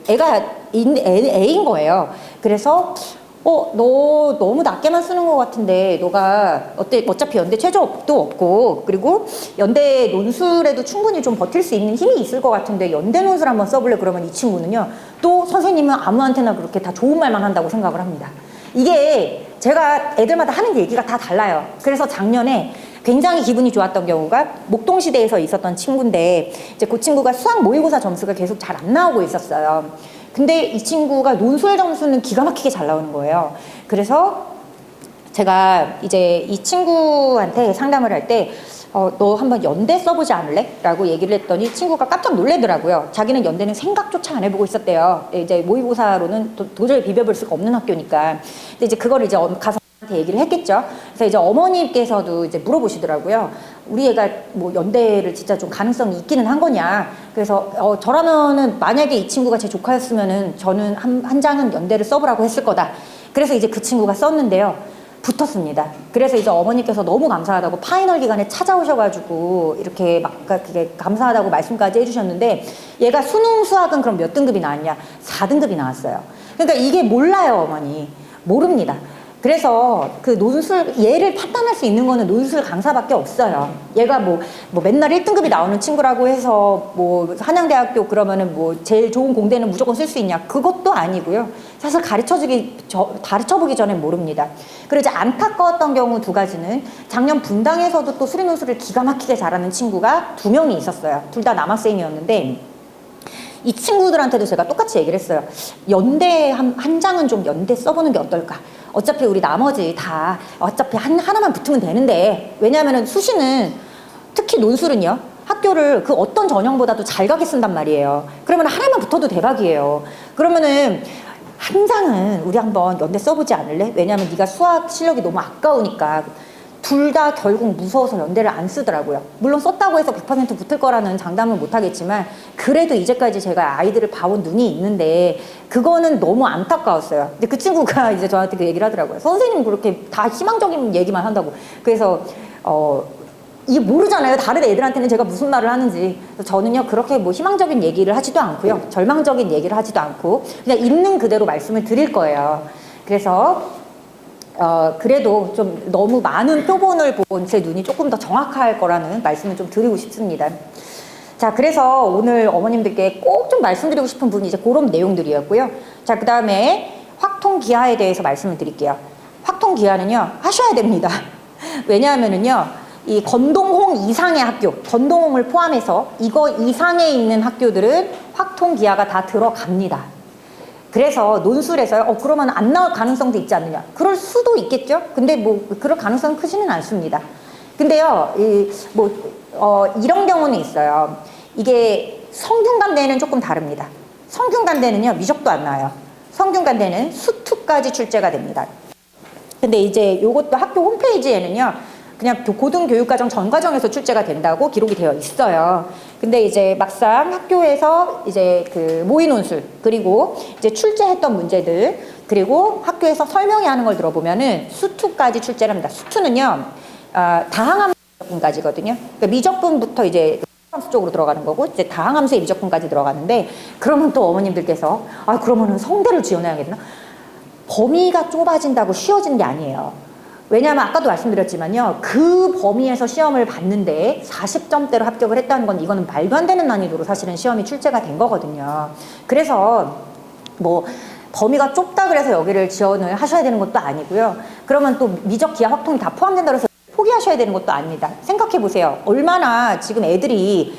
애가 애인 거예요. 그래서 너 너무 낮게만 쓰는 것 같은데 너가 어차피 연대 최저도 없고 그리고 연대 논술에도 충분히 좀 버틸 수 있는 힘이 있을 것 같은데 연대 논술 한번 써볼래? 그러면 이 친구는요 또 선생님은 아무한테나 그렇게 다 좋은 말만 한다고 생각을 합니다. 이게 제가 애들마다 하는 얘기가 다 달라요. 그래서 작년에 굉장히 기분이 좋았던 경우가 목동시대에서 있었던 친구인데 이제 그 친구가 수학 모의고사 점수가 계속 잘 안 나오고 있었어요. 근데 이 친구가 논술 점수는 기가 막히게 잘 나오는 거예요. 그래서 제가 이제 이 친구한테 상담을 할 때 너 한번 연대 써보지 않을래? 라고 얘기를 했더니 친구가 깜짝 놀래더라고요. 자기는 연대는 생각조차 안 해보고 있었대요. 이제 모의고사로는 도저히 비벼볼 수가 없는 학교니까. 근데 이제 그걸 이제 가서 얘기를 했겠죠. 그래서 이제 어머니께서도 이제 물어보시더라고요. 우리 애가 뭐 연대를 진짜 좀 가능성이 있기는 한 거냐. 그래서 저라면은 만약에 이 친구가 제 조카였으면은 저는 한 장은 연대를 써보라고 했을 거다. 그래서 이제 그 친구가 썼는데요. 붙었습니다. 그래서 이제 어머니께서 너무 감사하다고 파이널 기간에 찾아오셔가지고 이렇게 막 그게 감사하다고 말씀까지 해주셨는데, 얘가 수능 수학은 그럼 몇 등급이 나왔냐? 4등급이 나왔어요. 그러니까 이게 몰라요, 어머니. 모릅니다. 그래서 그 논술, 얘를 판단할 수 있는 거는 논술 강사밖에 없어요. 얘가 뭐 맨날 1등급이 나오는 친구라고 해서 뭐 한양대학교 그러면은 뭐 제일 좋은 공대는 무조건 쓸 수 있냐? 그것도 아니고요. 사실 가르쳐보기 전에 모릅니다. 그리고 이제 안타까웠던 경우 두 가지는, 작년 분당에서도 또 수리 논술을 기가 막히게 잘하는 친구가 2명이 있었어요. 둘 다 남학생이었는데, 이 친구들한테도 제가 똑같이 얘기를 했어요. 연대 한 장은 좀 연대 써보는 게 어떨까? 어차피 우리 나머지 다 어차피 하나만 붙으면 되는데, 왜냐하면 수시는, 특히 논술은요, 학교를 그 어떤 전형보다도 잘 가게 쓴단 말이에요. 그러면 하나만 붙어도 대박이에요. 그러면은 한 장은 우리 한번 연대 써보지 않을래? 왜냐하면 네가 수학 실력이 너무 아까우니까. 둘 다 결국 무서워서 연대를 안 쓰더라고요. 물론 썼다고 해서 100% 붙을 거라는 장담은 못 하겠지만, 그래도 이제까지 제가 아이들을 봐온 눈이 있는데 그거는 너무 안타까웠어요. 근데 그 친구가 이제 저한테 그 얘기를 하더라고요. 선생님 그렇게 다 희망적인 얘기만 한다고. 그래서 이게 모르잖아요. 다른 애들한테는 제가 무슨 말을 하는지. 그래서 저는요, 그렇게 뭐 희망적인 얘기를 하지도 않고요, 절망적인 얘기를 하지도 않고 그냥 있는 그대로 말씀을 드릴 거예요. 그래서 그래도 좀 너무 많은 표본을 본 제 눈이 조금 더 정확할 거라는 말씀을 좀 드리고 싶습니다. 자, 그래서 오늘 어머님들께 꼭 좀 말씀드리고 싶은 부분이 이제 그런 내용들이었고요. 자, 그 다음에 확통기하에 대해서 말씀을 드릴게요. 확통기하는요, 하셔야 됩니다. 왜냐하면은요, 이 건동홍 이상의 학교, 건동홍을 포함해서 이거 이상에 있는 학교들은 확통기하가 다 들어갑니다. 그래서 논술에서요, 그러면 안 나올 가능성도 있지 않느냐? 그럴 수도 있겠죠? 근데 뭐, 그럴 가능성은 크지는 않습니다. 근데요, 이런 경우는 있어요. 이게 성균관대는 조금 다릅니다. 성균관대는요, 미적도 안 나와요. 성균관대는 수투까지 출제가 됩니다. 근데 이제 요것도 학교 홈페이지에는요, 그냥 고등교육과정 전과정에서 출제가 된다고 기록이 되어 있어요. 근데 이제 막상 학교에서 이제 그 모의 논술, 그리고 이제 출제했던 문제들, 그리고 학교에서 설명회 하는 걸 들어보면은 수투까지 출제를 합니다. 수투는요, 다항함수 미적분까지거든요. 그러니까 미적분부터 이제 함수 쪽으로 들어가는 거고, 이제 다항함수의 미적분까지 들어가는데, 그러면 또 어머님들께서, 그러면은 성대를 지원해야겠나? 범위가 좁아진다고 쉬워지는 게 아니에요. 왜냐하면 아까도 말씀드렸지만요, 그 범위에서 시험을 봤는데 40점대로 합격을 했다는 건, 이거는 말도 안 되는 난이도로 사실은 시험이 출제가 된 거거든요. 그래서 뭐 범위가 좁다 그래서 여기를 지원을 하셔야 되는 것도 아니고요. 그러면 또 미적, 기하, 확통이 다 포함된다 그래서 포기하셔야 되는 것도 아닙니다. 생각해 보세요. 얼마나 지금 애들이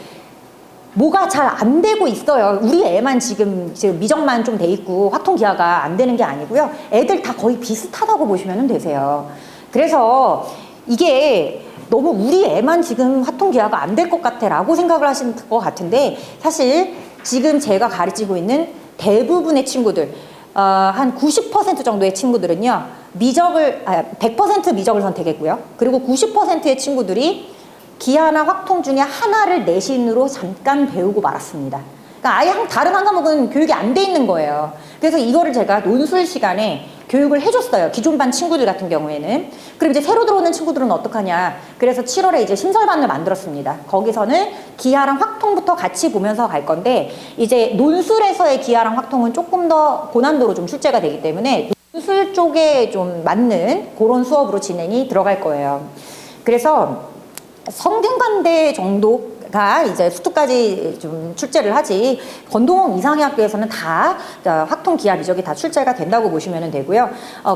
뭐가 잘 안 되고 있어요. 우리 애만 지금 미적만 좀 돼 있고 확통 기하가 안 되는 게 아니고요. 애들 다 거의 비슷하다고 보시면 되세요. 그래서 이게 너무 우리 애만 지금 확통 기하가 안 될 것 같아 라고 생각을 하시는 것 같은데, 사실 지금 제가 가르치고 있는 대부분의 친구들, 한 90% 정도의 친구들은요, 100% 미적을 선택했고요. 그리고 90%의 친구들이 기하나 확통 중에 하나를 내신으로 잠깐 배우고 말았습니다. 그러니까 아예 다른 한 과목은 교육이 안 돼 있는 거예요. 그래서 이거를 제가 논술 시간에 교육을 해줬어요. 기존 반 친구들 같은 경우에는. 그럼 이제 새로 들어오는 친구들은 어떡하냐. 그래서 7월에 이제 신설반을 만들었습니다. 거기서는 기하랑 확통부터 같이 보면서 갈 건데, 이제 논술에서의 기하랑 확통은 조금 더 고난도로 좀 출제가 되기 때문에 논술 쪽에 좀 맞는 그런 수업으로 진행이 들어갈 거예요. 그래서 성균관대 정도가 이제 수투까지 좀 출제를 하지, 건동홍 이상의 학교에서는 다 확통, 기하, 미적이 다 출제가 된다고 보시면 되고요.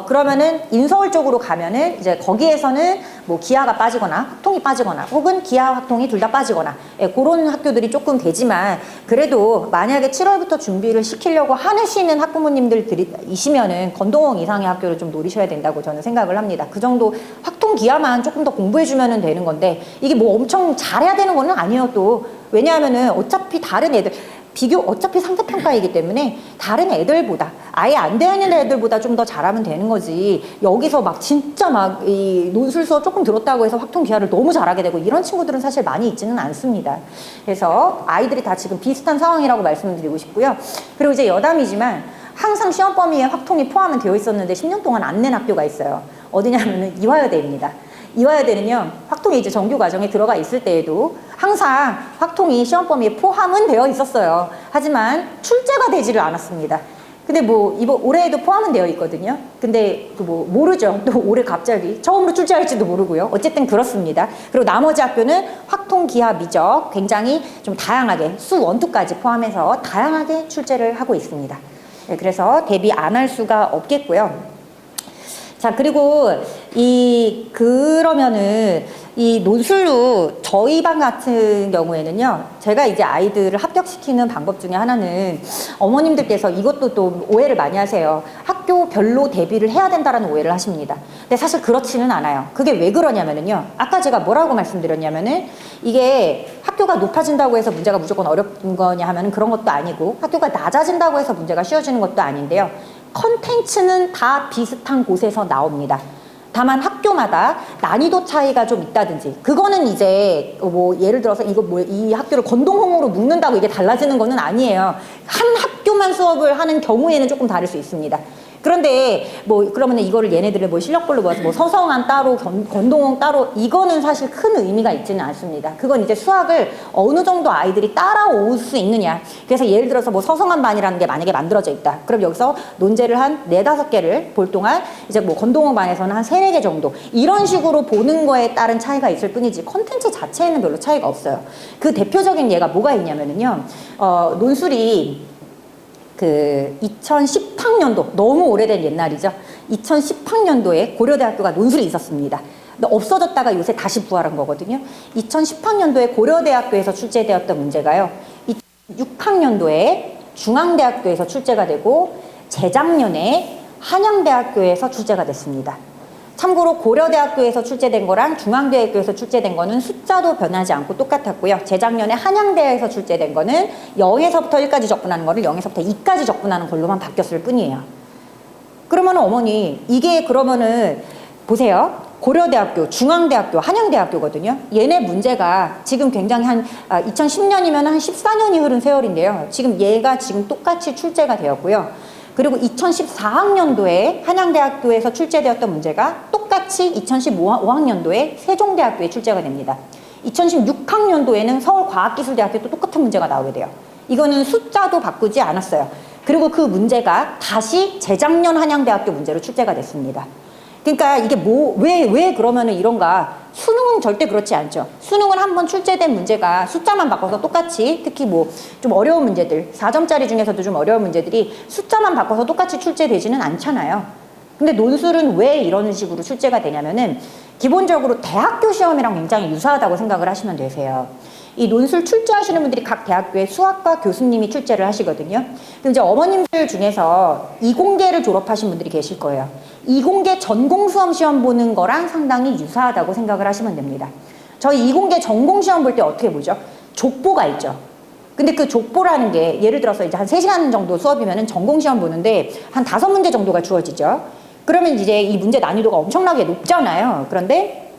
그러면은 인서울 쪽으로 가면은 이제 거기에서는 뭐 기하가 빠지거나 확통이 빠지거나, 혹은 기하, 확통이 둘 다 빠지거나, 그런 학교들이 조금 되지만, 그래도 만약에 7월부터 준비를 시키려고 하시는 학부모님들이시면은 건동홍 이상의 학교를 좀 노리셔야 된다고 저는 생각을 합니다. 그 정도 확통, 기하만 조금 더 공부해주면 되는 건데, 이게 뭐 엄청 잘해야 되는 거는 아니에요. 또 왜냐하면은 어차피 다른 애들, 어차피 상대평가이기 때문에 다른 애들보다 아예 안 되어 있는 애들보다 좀 더 잘하면 되는 거지. 여기서 막 진짜 막 이 논술 수업 조금 들었다고 해서 확통 기하를 너무 잘하게 되고 이런 친구들은 사실 많이 있지는 않습니다. 그래서 아이들이 다 지금 비슷한 상황이라고 말씀드리고 싶고요. 그리고 이제 여담이지만 항상 시험 범위에 확통이 포함은 되어 있었는데 10년 동안 안 낸 학교가 있어요. 어디냐면은 이화여대입니다. 이화여대는요, 확통이 이제 정규 과정에 들어가 있을 때에도 항상 확통이 시험 범위에 포함은 되어 있었어요. 하지만 출제가 되지를 않았습니다. 근데 뭐 올해에도 포함은 되어 있거든요. 근데 그 뭐 모르죠. 또 올해 갑자기 처음으로 출제할지도 모르고요. 어쨌든 그렇습니다. 그리고 나머지 학교는 확통, 기하, 미적 굉장히 좀 다양하게 수 1, 2까지 포함해서 다양하게 출제를 하고 있습니다. 네, 그래서 대비 안 할 수가 없겠고요. 자, 그리고 그러면은 이 논술로 저희 반 같은 경우에는요, 제가 이제 아이들을 합격시키는 방법 중에 하나는 어머님들께서 이것도 또 오해를 많이 하세요. 학교별로 대비를 해야 된다라는 오해를 하십니다. 근데 사실 그렇지는 않아요. 그게 왜 그러냐면은요, 아까 제가 뭐라고 말씀드렸냐면은 이게 학교가 높아진다고 해서 문제가 무조건 어려운 거냐 하면은 그런 것도 아니고 학교가 낮아진다고 해서 문제가 쉬워지는 것도 아닌데요. 컨텐츠는 다 비슷한 곳에서 나옵니다. 다만 학교마다 난이도 차이가 좀 있다든지, 그거는 이제 뭐 예를 들어서 이 학교를 건동홍으로 묶는다고 이게 달라지는 거는 아니에요. 한 학교만 수업을 하는 경우에는 조금 다를 수 있습니다. 그런데 뭐 그러면 이거를 얘네들을 뭐 실력별로 모아서 뭐 서성한 따로 건동홍 따로, 이거는 사실 큰 의미가 있지는 않습니다. 그건 이제 수학을 어느 정도 아이들이 따라올 수 있느냐. 그래서 예를 들어서 뭐 서성한 반이라는 게 만약에 만들어져 있다. 그럼 여기서 논제를 한 4-5개를 볼 동안 이제 뭐 건동홍 반에서는 한 3-4개 정도 이런 식으로 보는 거에 따른 차이가 있을 뿐이지 컨텐츠 자체에는 별로 차이가 없어요. 그 대표적인 예가 뭐가 있냐면은요, 논술이 그 2010학년도, 너무 오래된 옛날이죠. 2010학년도에 고려대학교가 논술이 있었습니다. 근데 없어졌다가 요새 다시 부활한 거거든요. 2010학년도에 고려대학교에서 출제되었던 문제가요, 2006학년도에 중앙대학교에서 출제가 되고 재작년에 한양대학교에서 출제가 됐습니다. 참고로 고려대학교에서 출제된 거랑 중앙대학교에서 출제된 거는 숫자도 변하지 않고 똑같았고요. 재작년에 한양대에서 출제된 거는 0에서부터 1까지 접근하는 거를 0에서부터 2까지 접근하는 걸로만 바뀌었을 뿐이에요. 그러면 어머니, 이게 그러면은 보세요. 고려대학교, 중앙대학교, 한양대학교거든요. 얘네 문제가 지금 굉장히 2010년이면 한 14년이 흐른 세월인데요. 지금 얘가 지금 똑같이 출제가 되었고요. 그리고 2014학년도에 한양대학교에서 출제되었던 문제가 똑같이 2015학년도에 세종대학교에 출제가 됩니다. 2016학년도에는 서울과학기술대학교 또 똑같은 문제가 나오게 돼요. 이거는 숫자도 바꾸지 않았어요. 그리고 그 문제가 다시 재작년 한양대학교 문제로 출제가 됐습니다. 그러니까 이게 왜 그러면은 이런가? 수능은 절대 그렇지 않죠. 수능은 한번 출제된 문제가 숫자만 바꿔서 똑같이, 특히 뭐 좀 어려운 문제들, 4점짜리 중에서도 좀 어려운 문제들이 숫자만 바꿔서 똑같이 출제되지는 않잖아요. 근데 논술은 왜 이런 식으로 출제가 되냐면은 기본적으로 대학교 시험이랑 굉장히 유사하다고 생각을 하시면 되세요. 이 논술 출제하시는 분들이 각 대학교에 수학과 교수님이 출제를 하시거든요. 그럼 이제 어머님들 중에서 이공계를 졸업하신 분들이 계실 거예요. 이공계 전공 수험 시험 보는 거랑 상당히 유사하다고 생각을 하시면 됩니다. 저희 이공계 전공 시험 볼 때 어떻게 보죠? 족보가 있죠. 근데 그 족보라는 게 예를 들어서 이제 한 3시간 정도 수업이면은 전공 시험 보는데 한 5문제 정도가 주어지죠. 그러면 이제 이 문제 난이도가 엄청나게 높잖아요. 그런데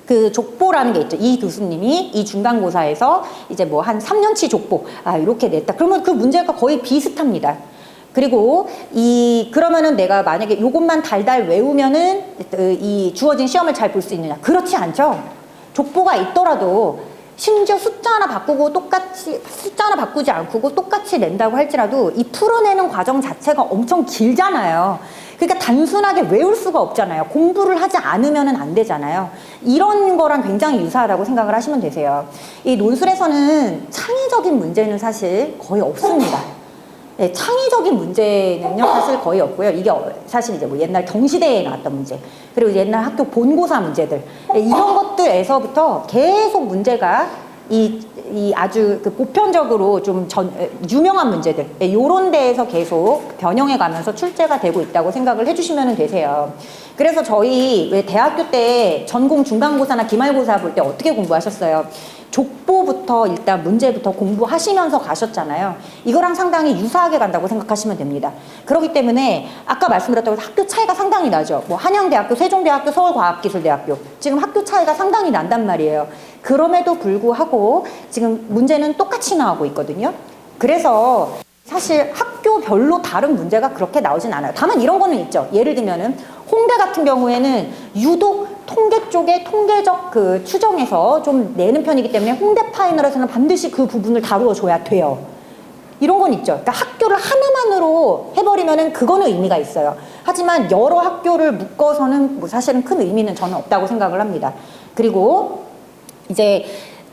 그 족보라는 게 있죠. 이 교수님이 이 중간고사에서 이제 뭐 한 3년치 족보 이렇게 냈다. 그러면 그 문제가 거의 비슷합니다. 그리고 그러면은 내가 만약에 요것만 달달 외우면은 이 주어진 시험을 잘 볼 수 있느냐? 그렇지 않죠. 족보가 있더라도 심지어 숫자 하나 바꾸지 않고 똑같이 낸다고 할지라도 이 풀어내는 과정 자체가 엄청 길잖아요. 그러니까 단순하게 외울 수가 없잖아요. 공부를 하지 않으면 안 되잖아요. 이런 거랑 굉장히 유사하다고 생각을 하시면 되세요. 이 논술에서는 창의적인 문제는 사실 거의 없습니다. 네, 창의적인 문제는요 사실 거의 없고요. 이게 사실 이제 뭐 옛날 경시대회에 나왔던 문제, 그리고 옛날 학교 본고사 문제들, 이런 것들에서부터 계속 문제가 이 아주 그 보편적으로 좀 유명한 문제들, 요런 데에서 계속 변형해 가면서 출제가 되고 있다고 생각을 해주시면 되세요. 그래서 저희 왜 대학교 때 전공 중간고사나 기말고사 볼 때 어떻게 공부하셨어요? 족보부터 일단 문제부터 공부하시면서 가셨잖아요. 이거랑 상당히 유사하게 간다고 생각하시면 됩니다. 그렇기 때문에 아까 말씀드렸던 학교 차이가 상당히 나죠. 뭐 한양대학교, 세종대학교, 서울과학기술대학교 지금 학교 차이가 상당히 난단 말이에요. 그럼에도 불구하고 지금 문제는 똑같이 나오고 있거든요. 그래서 사실 학교별로 다른 문제가 그렇게 나오진 않아요. 다만 이런 거는 있죠. 예를 들면은 홍대 같은 경우에는 유독 통계 쪽에 통계적 그 추정에서 좀 내는 편이기 때문에 홍대 파이널에서는 반드시 그 부분을 다루어 줘야 돼요. 이런 건 있죠. 그러니까 학교를 하나만으로 해버리면은 그거는 의미가 있어요. 하지만 여러 학교를 묶어서는 뭐 사실은 큰 의미는 저는 없다고 생각을 합니다. 그리고 이제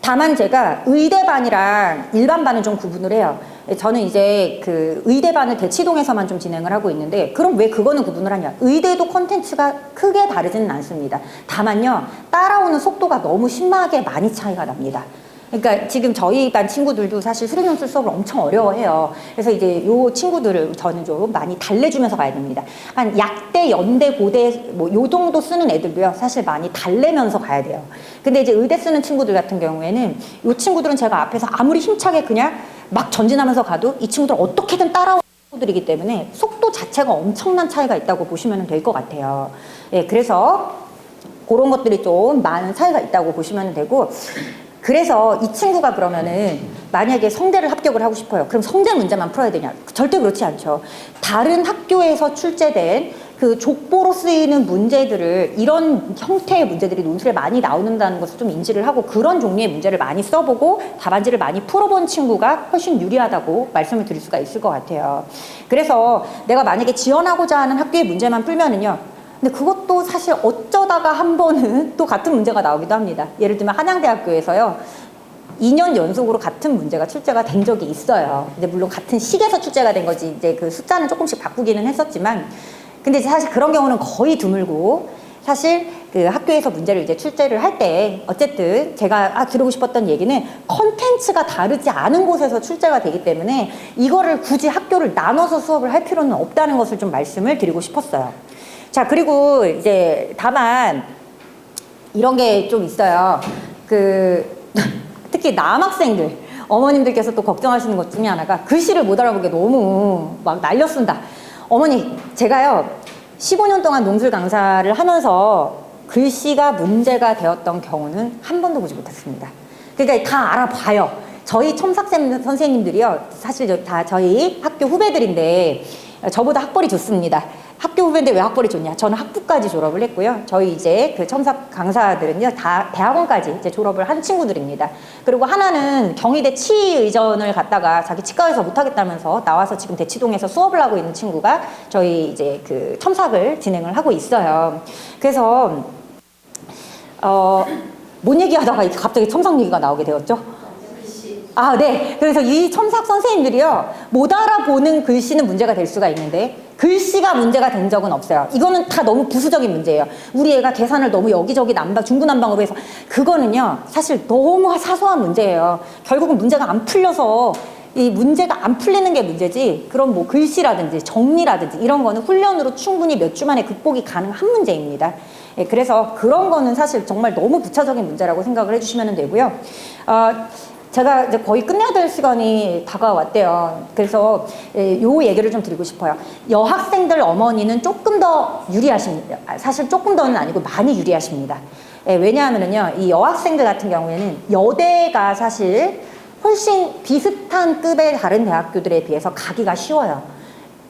다만 제가 의대반이랑 일반반을 좀 구분을 해요. 저는 이제 그 의대반을 대치동에서만 좀 진행을 하고 있는데, 그럼 왜 그거는 구분을 하냐? 의대도 콘텐츠가 크게 다르지는 않습니다. 다만요, 따라오는 속도가 너무 심하게 많이 차이가 납니다. 그러니까 지금 저희 반 친구들도 사실 수련연수 수업을 엄청 어려워해요. 그래서 이제 요 친구들을 저는 좀 많이 달래주면서 가야 됩니다. 한 약대, 연대, 고대 뭐 요 정도 쓰는 애들도요, 사실 많이 달래면서 가야 돼요. 근데 이제 의대 쓰는 친구들 같은 경우에는 요 친구들은 제가 앞에서 아무리 힘차게 그냥 막 전진하면서 가도 이 친구들 어떻게든 따라오는 친구들이기 때문에 속도 자체가 엄청난 차이가 있다고 보시면 될 것 같아요. 예, 그래서 그런 것들이 좀 많은 차이가 있다고 보시면 되고, 그래서 이 친구가 그러면은 만약에 성대를 합격을 하고 싶어요. 그럼 성대 문제만 풀어야 되냐? 절대 그렇지 않죠. 다른 학교에서 출제된 그 족보로 쓰이는 문제들을, 이런 형태의 문제들이 논술에 많이 나오는다는 것을 좀 인지를 하고 그런 종류의 문제를 많이 써보고 답안지를 많이 풀어본 친구가 훨씬 유리하다고 말씀을 드릴 수가 있을 것 같아요. 그래서 내가 만약에 지원하고자 하는 학교의 문제만 풀면은요, 근데 그것도 사실 어쩌다가 한 번은 또 같은 문제가 나오기도 합니다. 예를 들면 한양대학교에서요, 2년 연속으로 같은 문제가 출제가 된 적이 있어요. 근데 물론 같은 시기에서 출제가 된 거지, 이제 그 숫자는 조금씩 바꾸기는 했었지만, 근데 사실 그런 경우는 거의 드물고, 사실 그 학교에서 문제를 이제 출제를 할 때 어쨌든 제가 드리고 싶었던 얘기는 컨텐츠가 다르지 않은 곳에서 출제가 되기 때문에 이거를 굳이 학교를 나눠서 수업을 할 필요는 없다는 것을 좀 말씀을 드리고 싶었어요. 자, 그리고 이제 다만 이런 게 좀 있어요. 특히 남학생들, 어머님들께서 또 걱정하시는 것 중에 하나가 글씨를 못 알아보게 너무 막 날려 쓴다. 어머니, 제가요 15년 동안 논술 강사를 하면서 글씨가 문제가 되었던 경우는 한 번도 보지 못했습니다. 그러니까 다 알아봐요. 저희 첨삭쌤 선생님들이요, 사실 다 저희 학교 후배들인데 저보다 학벌이 좋습니다. 학교 후배인데 왜 학벌이 좋냐? 저는 학부까지 졸업을 했고요. 저희 이제 그 첨삭 강사들은요, 다 대학원까지 이제 졸업을 한 친구들입니다. 그리고 하나는 경희대 치의전을 갔다가 자기 치과에서 못하겠다면서 나와서 지금 대치동에서 수업을 하고 있는 친구가 저희 이제 그 첨삭을 진행을 하고 있어요. 그래서 뭔 얘기하다가 갑자기 첨삭 얘기가 나오게 되었죠? 네. 그래서 이 첨삭 선생님들이요, 못 알아보는 글씨는 문제가 될 수가 있는데 글씨가 문제가 된 적은 없어요. 이거는 다 너무 부수적인 문제예요. 우리 애가 계산을 너무 여기저기 중구난방으로 해서, 그거는요 사실 너무 사소한 문제예요. 결국은 문제가 안 풀려서, 이 문제가 안 풀리는 게 문제지, 그럼 뭐 글씨라든지 정리라든지 이런 거는 훈련으로 충분히 몇 주 만에 극복이 가능한 문제입니다. 예, 그래서 그런 거는 사실 정말 너무 부차적인 문제라고 생각을 해주시면 되고요. 제가 이제 거의 끝내야 될 시간이 다가왔대요. 그래서 요 얘기를 좀 드리고 싶어요. 여학생들 어머니는 조금 더 유리하십니다. 사실 조금 더는 아니고 많이 유리하십니다. 왜냐하면요, 이 여학생들 같은 경우에는 여대가 사실 훨씬 비슷한 급의 다른 대학교들에 비해서 가기가 쉬워요.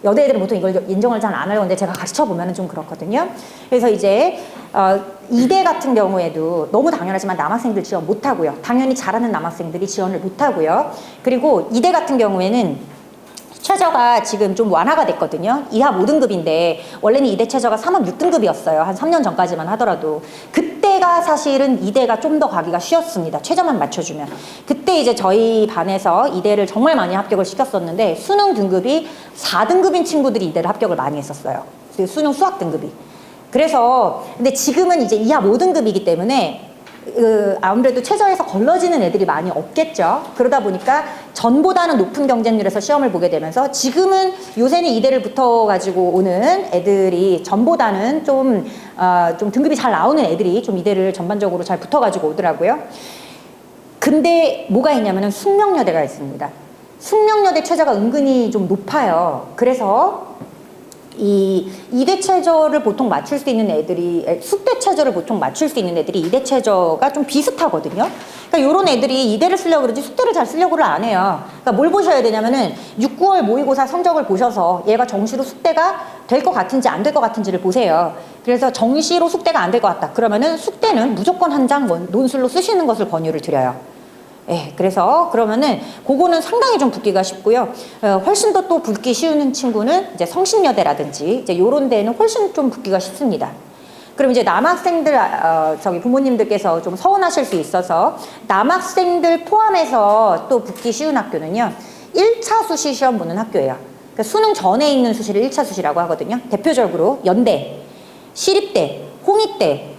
여대 애들은 보통 이걸 인정을 잘 안 하려고 하는데 제가 가르쳐 보면은 좀 그렇거든요. 그래서 이제 이대 같은 경우에도 너무 당연하지만 남학생들 지원 못 하고요. 당연히 잘하는 남학생들이 지원을 못 하고요. 그리고 이대 같은 경우에는 최저가 지금 좀 완화가 됐거든요. 이하 5등급인데 원래는 이대 최저가 3업 6등급이었어요. 한 3년 전까지만 하더라도. 그때가 사실은 이대가 좀 더 가기가 쉬웠습니다. 최저만 맞춰주면. 그때 이제 저희 반에서 이대를 정말 많이 합격을 시켰었는데 수능 등급이 4등급인 친구들이 이대를 합격을 많이 했었어요. 수능 수학 등급이. 그래서 근데 지금은 이제 이하 5등급이기 때문에 아무래도 최저에서 걸러지는 애들이 많이 없겠죠. 그러다 보니까 전보다는 높은 경쟁률에서 시험을 보게 되면서 지금은 요새는 이대를 붙어가지고 오는 애들이 전보다는 좀 등급이 잘 나오는 애들이 좀 이대를 전반적으로 잘 붙어가지고 오더라고요. 근데 뭐가 있냐면은 숙명여대가 있습니다. 숙명여대 최저가 은근히 좀 높아요. 그래서 이 이대 최저를 보통 맞출 수 있는 애들이, 숙대 최저를 보통 맞출 수 있는 애들이 이대 최저가 좀 비슷하거든요. 그러니까 요런 애들이 이대를 쓰려고 그러지 숙대를 잘 쓰려고를 안 해요. 그러니까 뭘 보셔야 되냐면은 6, 9월 모의고사 성적을 보셔서 얘가 정시로 숙대가 될 것 같은지 안 될 것 같은지를 보세요. 그래서 정시로 숙대가 안 될 것 같다. 그러면은 숙대는 무조건 한 장 논술로 쓰시는 것을 권유를 드려요. 예, 그래서 그러면은 그거는 상당히 좀 붙기가 쉽고요. 훨씬 더 또 붙기 쉬운 친구는 이제 성신여대라든지 이제 요런 데는 훨씬 좀 붙기가 쉽습니다. 그럼 이제 남학생들, 저기 부모님들께서 좀 서운하실 수 있어서 남학생들 포함해서 또 붙기 쉬운 학교는요, 1차 수시 시험 보는 학교예요. 그러니까 수능 전에 있는 수시를 1차 수시라고 하거든요. 대표적으로 연대, 시립대, 홍익대,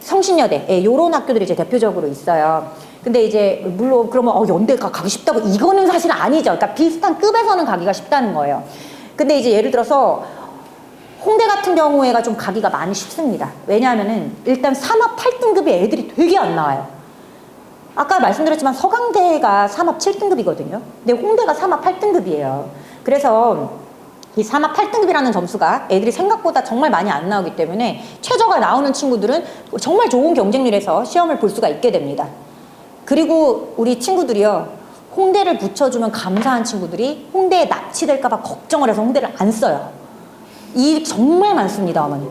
성신여대, 예, 요런 학교들이 이제 대표적으로 있어요. 근데 이제 물론 그러면 연대가 가기 쉽다고, 이거는 사실 아니죠. 그러니까 비슷한 급에서는 가기가 쉽다는 거예요. 근데 이제 예를 들어서 홍대 같은 경우에가 좀 가기가 많이 쉽습니다. 왜냐하면은 일단 3합 8등급의 애들이 되게 안 나와요. 아까 말씀드렸지만 서강대가 3합 7등급이거든요. 근데 홍대가 3합 8등급이에요. 그래서 이 3합 8등급이라는 점수가 애들이 생각보다 정말 많이 안 나오기 때문에 최저가 나오는 친구들은 정말 좋은 경쟁률에서 시험을 볼 수가 있게 됩니다. 그리고 우리 친구들이요, 홍대를 붙여주면 감사한 친구들이 홍대에 납치될까봐 걱정을 해서 홍대를 안 써요. 이 정말 많습니다, 어머니.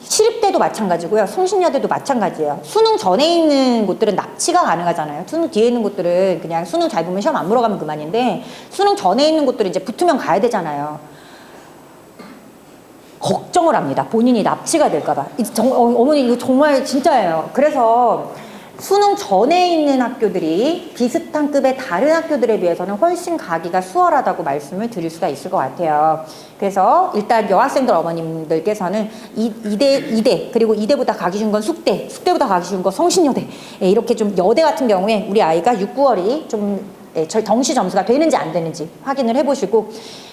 시립대도 마찬가지고요, 성신여대도 마찬가지예요. 수능 전에 있는 곳들은 납치가 가능하잖아요. 수능 뒤에 있는 곳들은 그냥 수능 잘 보면 시험 안 물어가면 그만인데, 수능 전에 있는 곳들은 이제 붙으면 가야 되잖아요. 걱정을 합니다. 본인이 납치가 될까봐. 어머니 이거 정말 진짜예요. 그래서 수능 전에 있는 학교들이 비슷한 급의 다른 학교들에 비해서는 훨씬 가기가 수월하다고 말씀을 드릴 수가 있을 것 같아요. 그래서 일단 여학생들 어머님들께서는 이대 그리고 이대보다 가기 쉬운 건 숙대, 숙대보다 가기 쉬운 건 성신여대, 이렇게 좀 여대 같은 경우에 우리 아이가 6, 9월이 좀 정시 점수가 되는지 안 되는지 확인을 해보시고,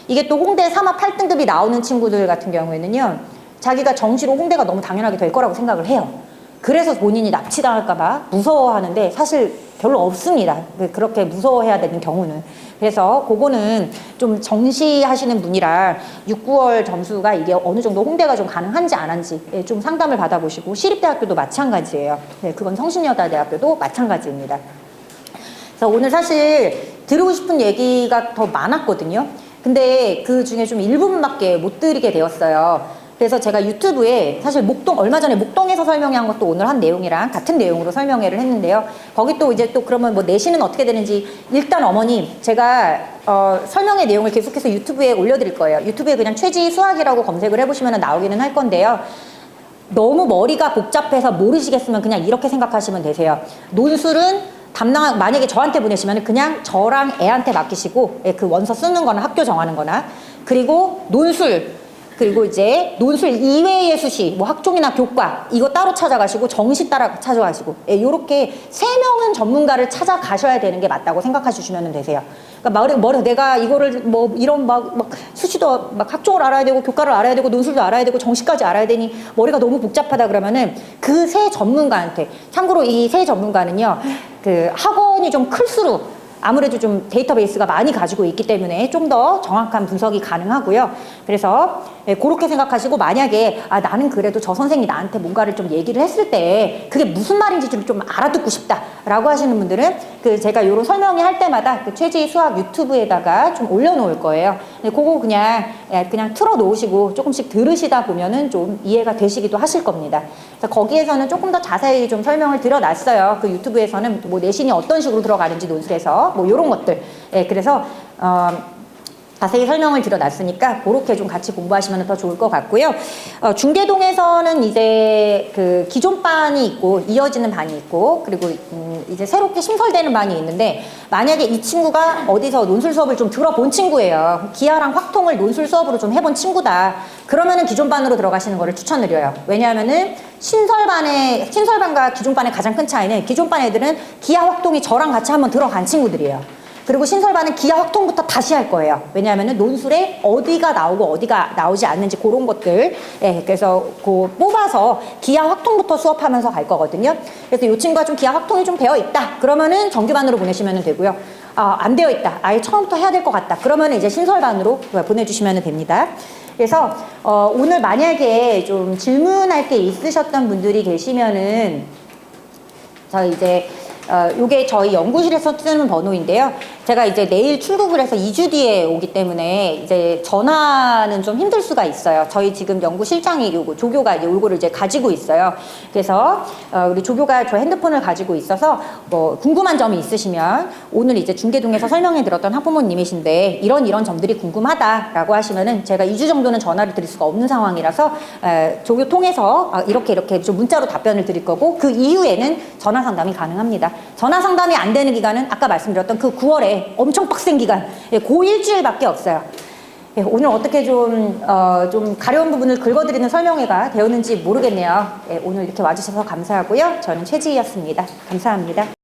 이게 또 홍대 3합 8등급이 나오는 친구들 같은 경우에는요, 자기가 정시로 홍대가 너무 당연하게 될 거라고 생각을 해요. 그래서 본인이 납치당할까봐 무서워하는데 사실 별로 없습니다. 그렇게 무서워해야 되는 경우는. 그래서 그거는 좀 정시하시는 분이라 6, 9월 점수가 이게 어느 정도 홍대가 좀 가능한지 안 한지 좀 상담을 받아보시고, 시립대학교도 마찬가지예요. 네, 그건 성신여대학교도 마찬가지입니다. 그래서 오늘 사실 드리고 싶은 얘기가 더 많았거든요. 근데 그 중에 좀 일부분밖에 못 드리게 되었어요. 그래서 제가 유튜브에 사실 얼마 전에 목동에서 설명한 것도 오늘 한 내용이랑 같은 내용으로 설명회를 했는데요. 거기 또 이제 또 그러면 뭐 내신은 어떻게 되는지, 일단 어머님 제가 설명회 내용을 계속해서 유튜브에 올려드릴 거예요. 유튜브에 그냥 최지 수학이라고 검색을 해보시면 나오기는 할 건데요. 너무 머리가 복잡해서 모르시겠으면 그냥 이렇게 생각하시면 되세요. 논술은 만약에 저한테 보내시면 그냥 저랑 애한테 맡기시고, 그 원서 쓰는 거나 학교 정하는 거나, 그리고 논술, 그리고 이제 논술 이외의 수시, 뭐 학종이나 교과 이거 따로 찾아가시고 정시 따라 찾아가시고, 요렇게 3명은 전문가를 찾아가셔야 되는 게 맞다고 생각하시면 되세요. 그러니까 머리 내가 이거를 뭐 이런 막 수시도 막 학종을 알아야 되고 교과를 알아야 되고 논술도 알아야 되고 정시까지 알아야 되니 머리가 너무 복잡하다 그러면은 그 세 전문가한테, 참고로 이 세 전문가는요, 그 학원이 좀 클수록 아무래도 좀 데이터베이스가 많이 가지고 있기 때문에 좀 더 정확한 분석이 가능하고요. 그래서 그렇게 생각하시고, 만약에 나는 그래도 저 선생님이 나한테 뭔가를 좀 얘기를 했을 때 그게 무슨 말인지 좀 알아듣고 싶다라고 하시는 분들은 그 제가 요런 설명회 할 때마다 그 최지 수학 유튜브에다가 좀 올려놓을 거예요. 근데 그거 그냥 틀어 놓으시고 조금씩 들으시다 보면은 좀 이해가 되시기도 하실 겁니다. 그래서 거기에서는 조금 더 자세히 좀 설명을 드려놨어요. 그 유튜브에서는 뭐 내신이 어떤 식으로 들어가는지 논술에서 뭐 요런 것들. 그래서 자세히 설명을 드려놨으니까 그렇게 좀 같이 공부하시면 더 좋을 것 같고요. 중계동에서는 이제 그 기존 반이 있고 이어지는 반이 있고 그리고 이제 새롭게 신설되는 반이 있는데 만약에 이 친구가 어디서 논술 수업을 좀 들어본 친구예요. 기하랑 확통을 논술 수업으로 좀 해본 친구다. 그러면은 기존 반으로 들어가시는 거를 추천드려요. 왜냐하면은 신설반과 기존 반의 가장 큰 차이는 기존 반 애들은 기하 확통이 저랑 같이 한번 들어간 친구들이에요. 그리고 신설반은 기하 확통부터 다시 할 거예요. 왜냐하면 논술에 어디가 나오고 어디가 나오지 않는지 그런 것들, 예, 그래서 뽑아서 기하 확통부터 수업하면서 갈 거거든요. 그래서 이 친구가 좀 기하 확통이 좀 되어 있다. 그러면은 정규반으로 보내시면 되고요. 안 되어 있다. 아예 처음부터 해야 될 것 같다. 그러면 이제 신설반으로 보내주시면 됩니다. 그래서 오늘 만약에 좀 질문할 게 있으셨던 분들이 계시면은 저 이제 요게 저희 연구실에서 쓰는 번호인데요. 제가 이제 내일 출국을 해서 2주 뒤에 오기 때문에 이제 전화는 좀 힘들 수가 있어요. 저희 지금 연구실장이 조교가 이제 요거를 이제 가지고 있어요. 그래서 우리 조교가 저 핸드폰을 가지고 있어서 뭐 궁금한 점이 있으시면 오늘 이제 중계동에서 설명해 드렸던 학부모님이신데 이런 점들이 궁금하다라고 하시면은 제가 2주 정도는 전화를 드릴 수가 없는 상황이라서 조교 통해서 이렇게 좀 문자로 답변을 드릴 거고 그 이후에는 전화 상담이 가능합니다. 전화 상담이 안 되는 기간은 아까 말씀드렸던 그 9월에 엄청 빡센 기간, 그 일주일밖에 없어요. 오늘 어떻게 좀 가려운 부분을 긁어드리는 설명회가 되었는지 모르겠네요. 오늘 이렇게 와주셔서 감사하고요. 저는 최지희였습니다. 감사합니다.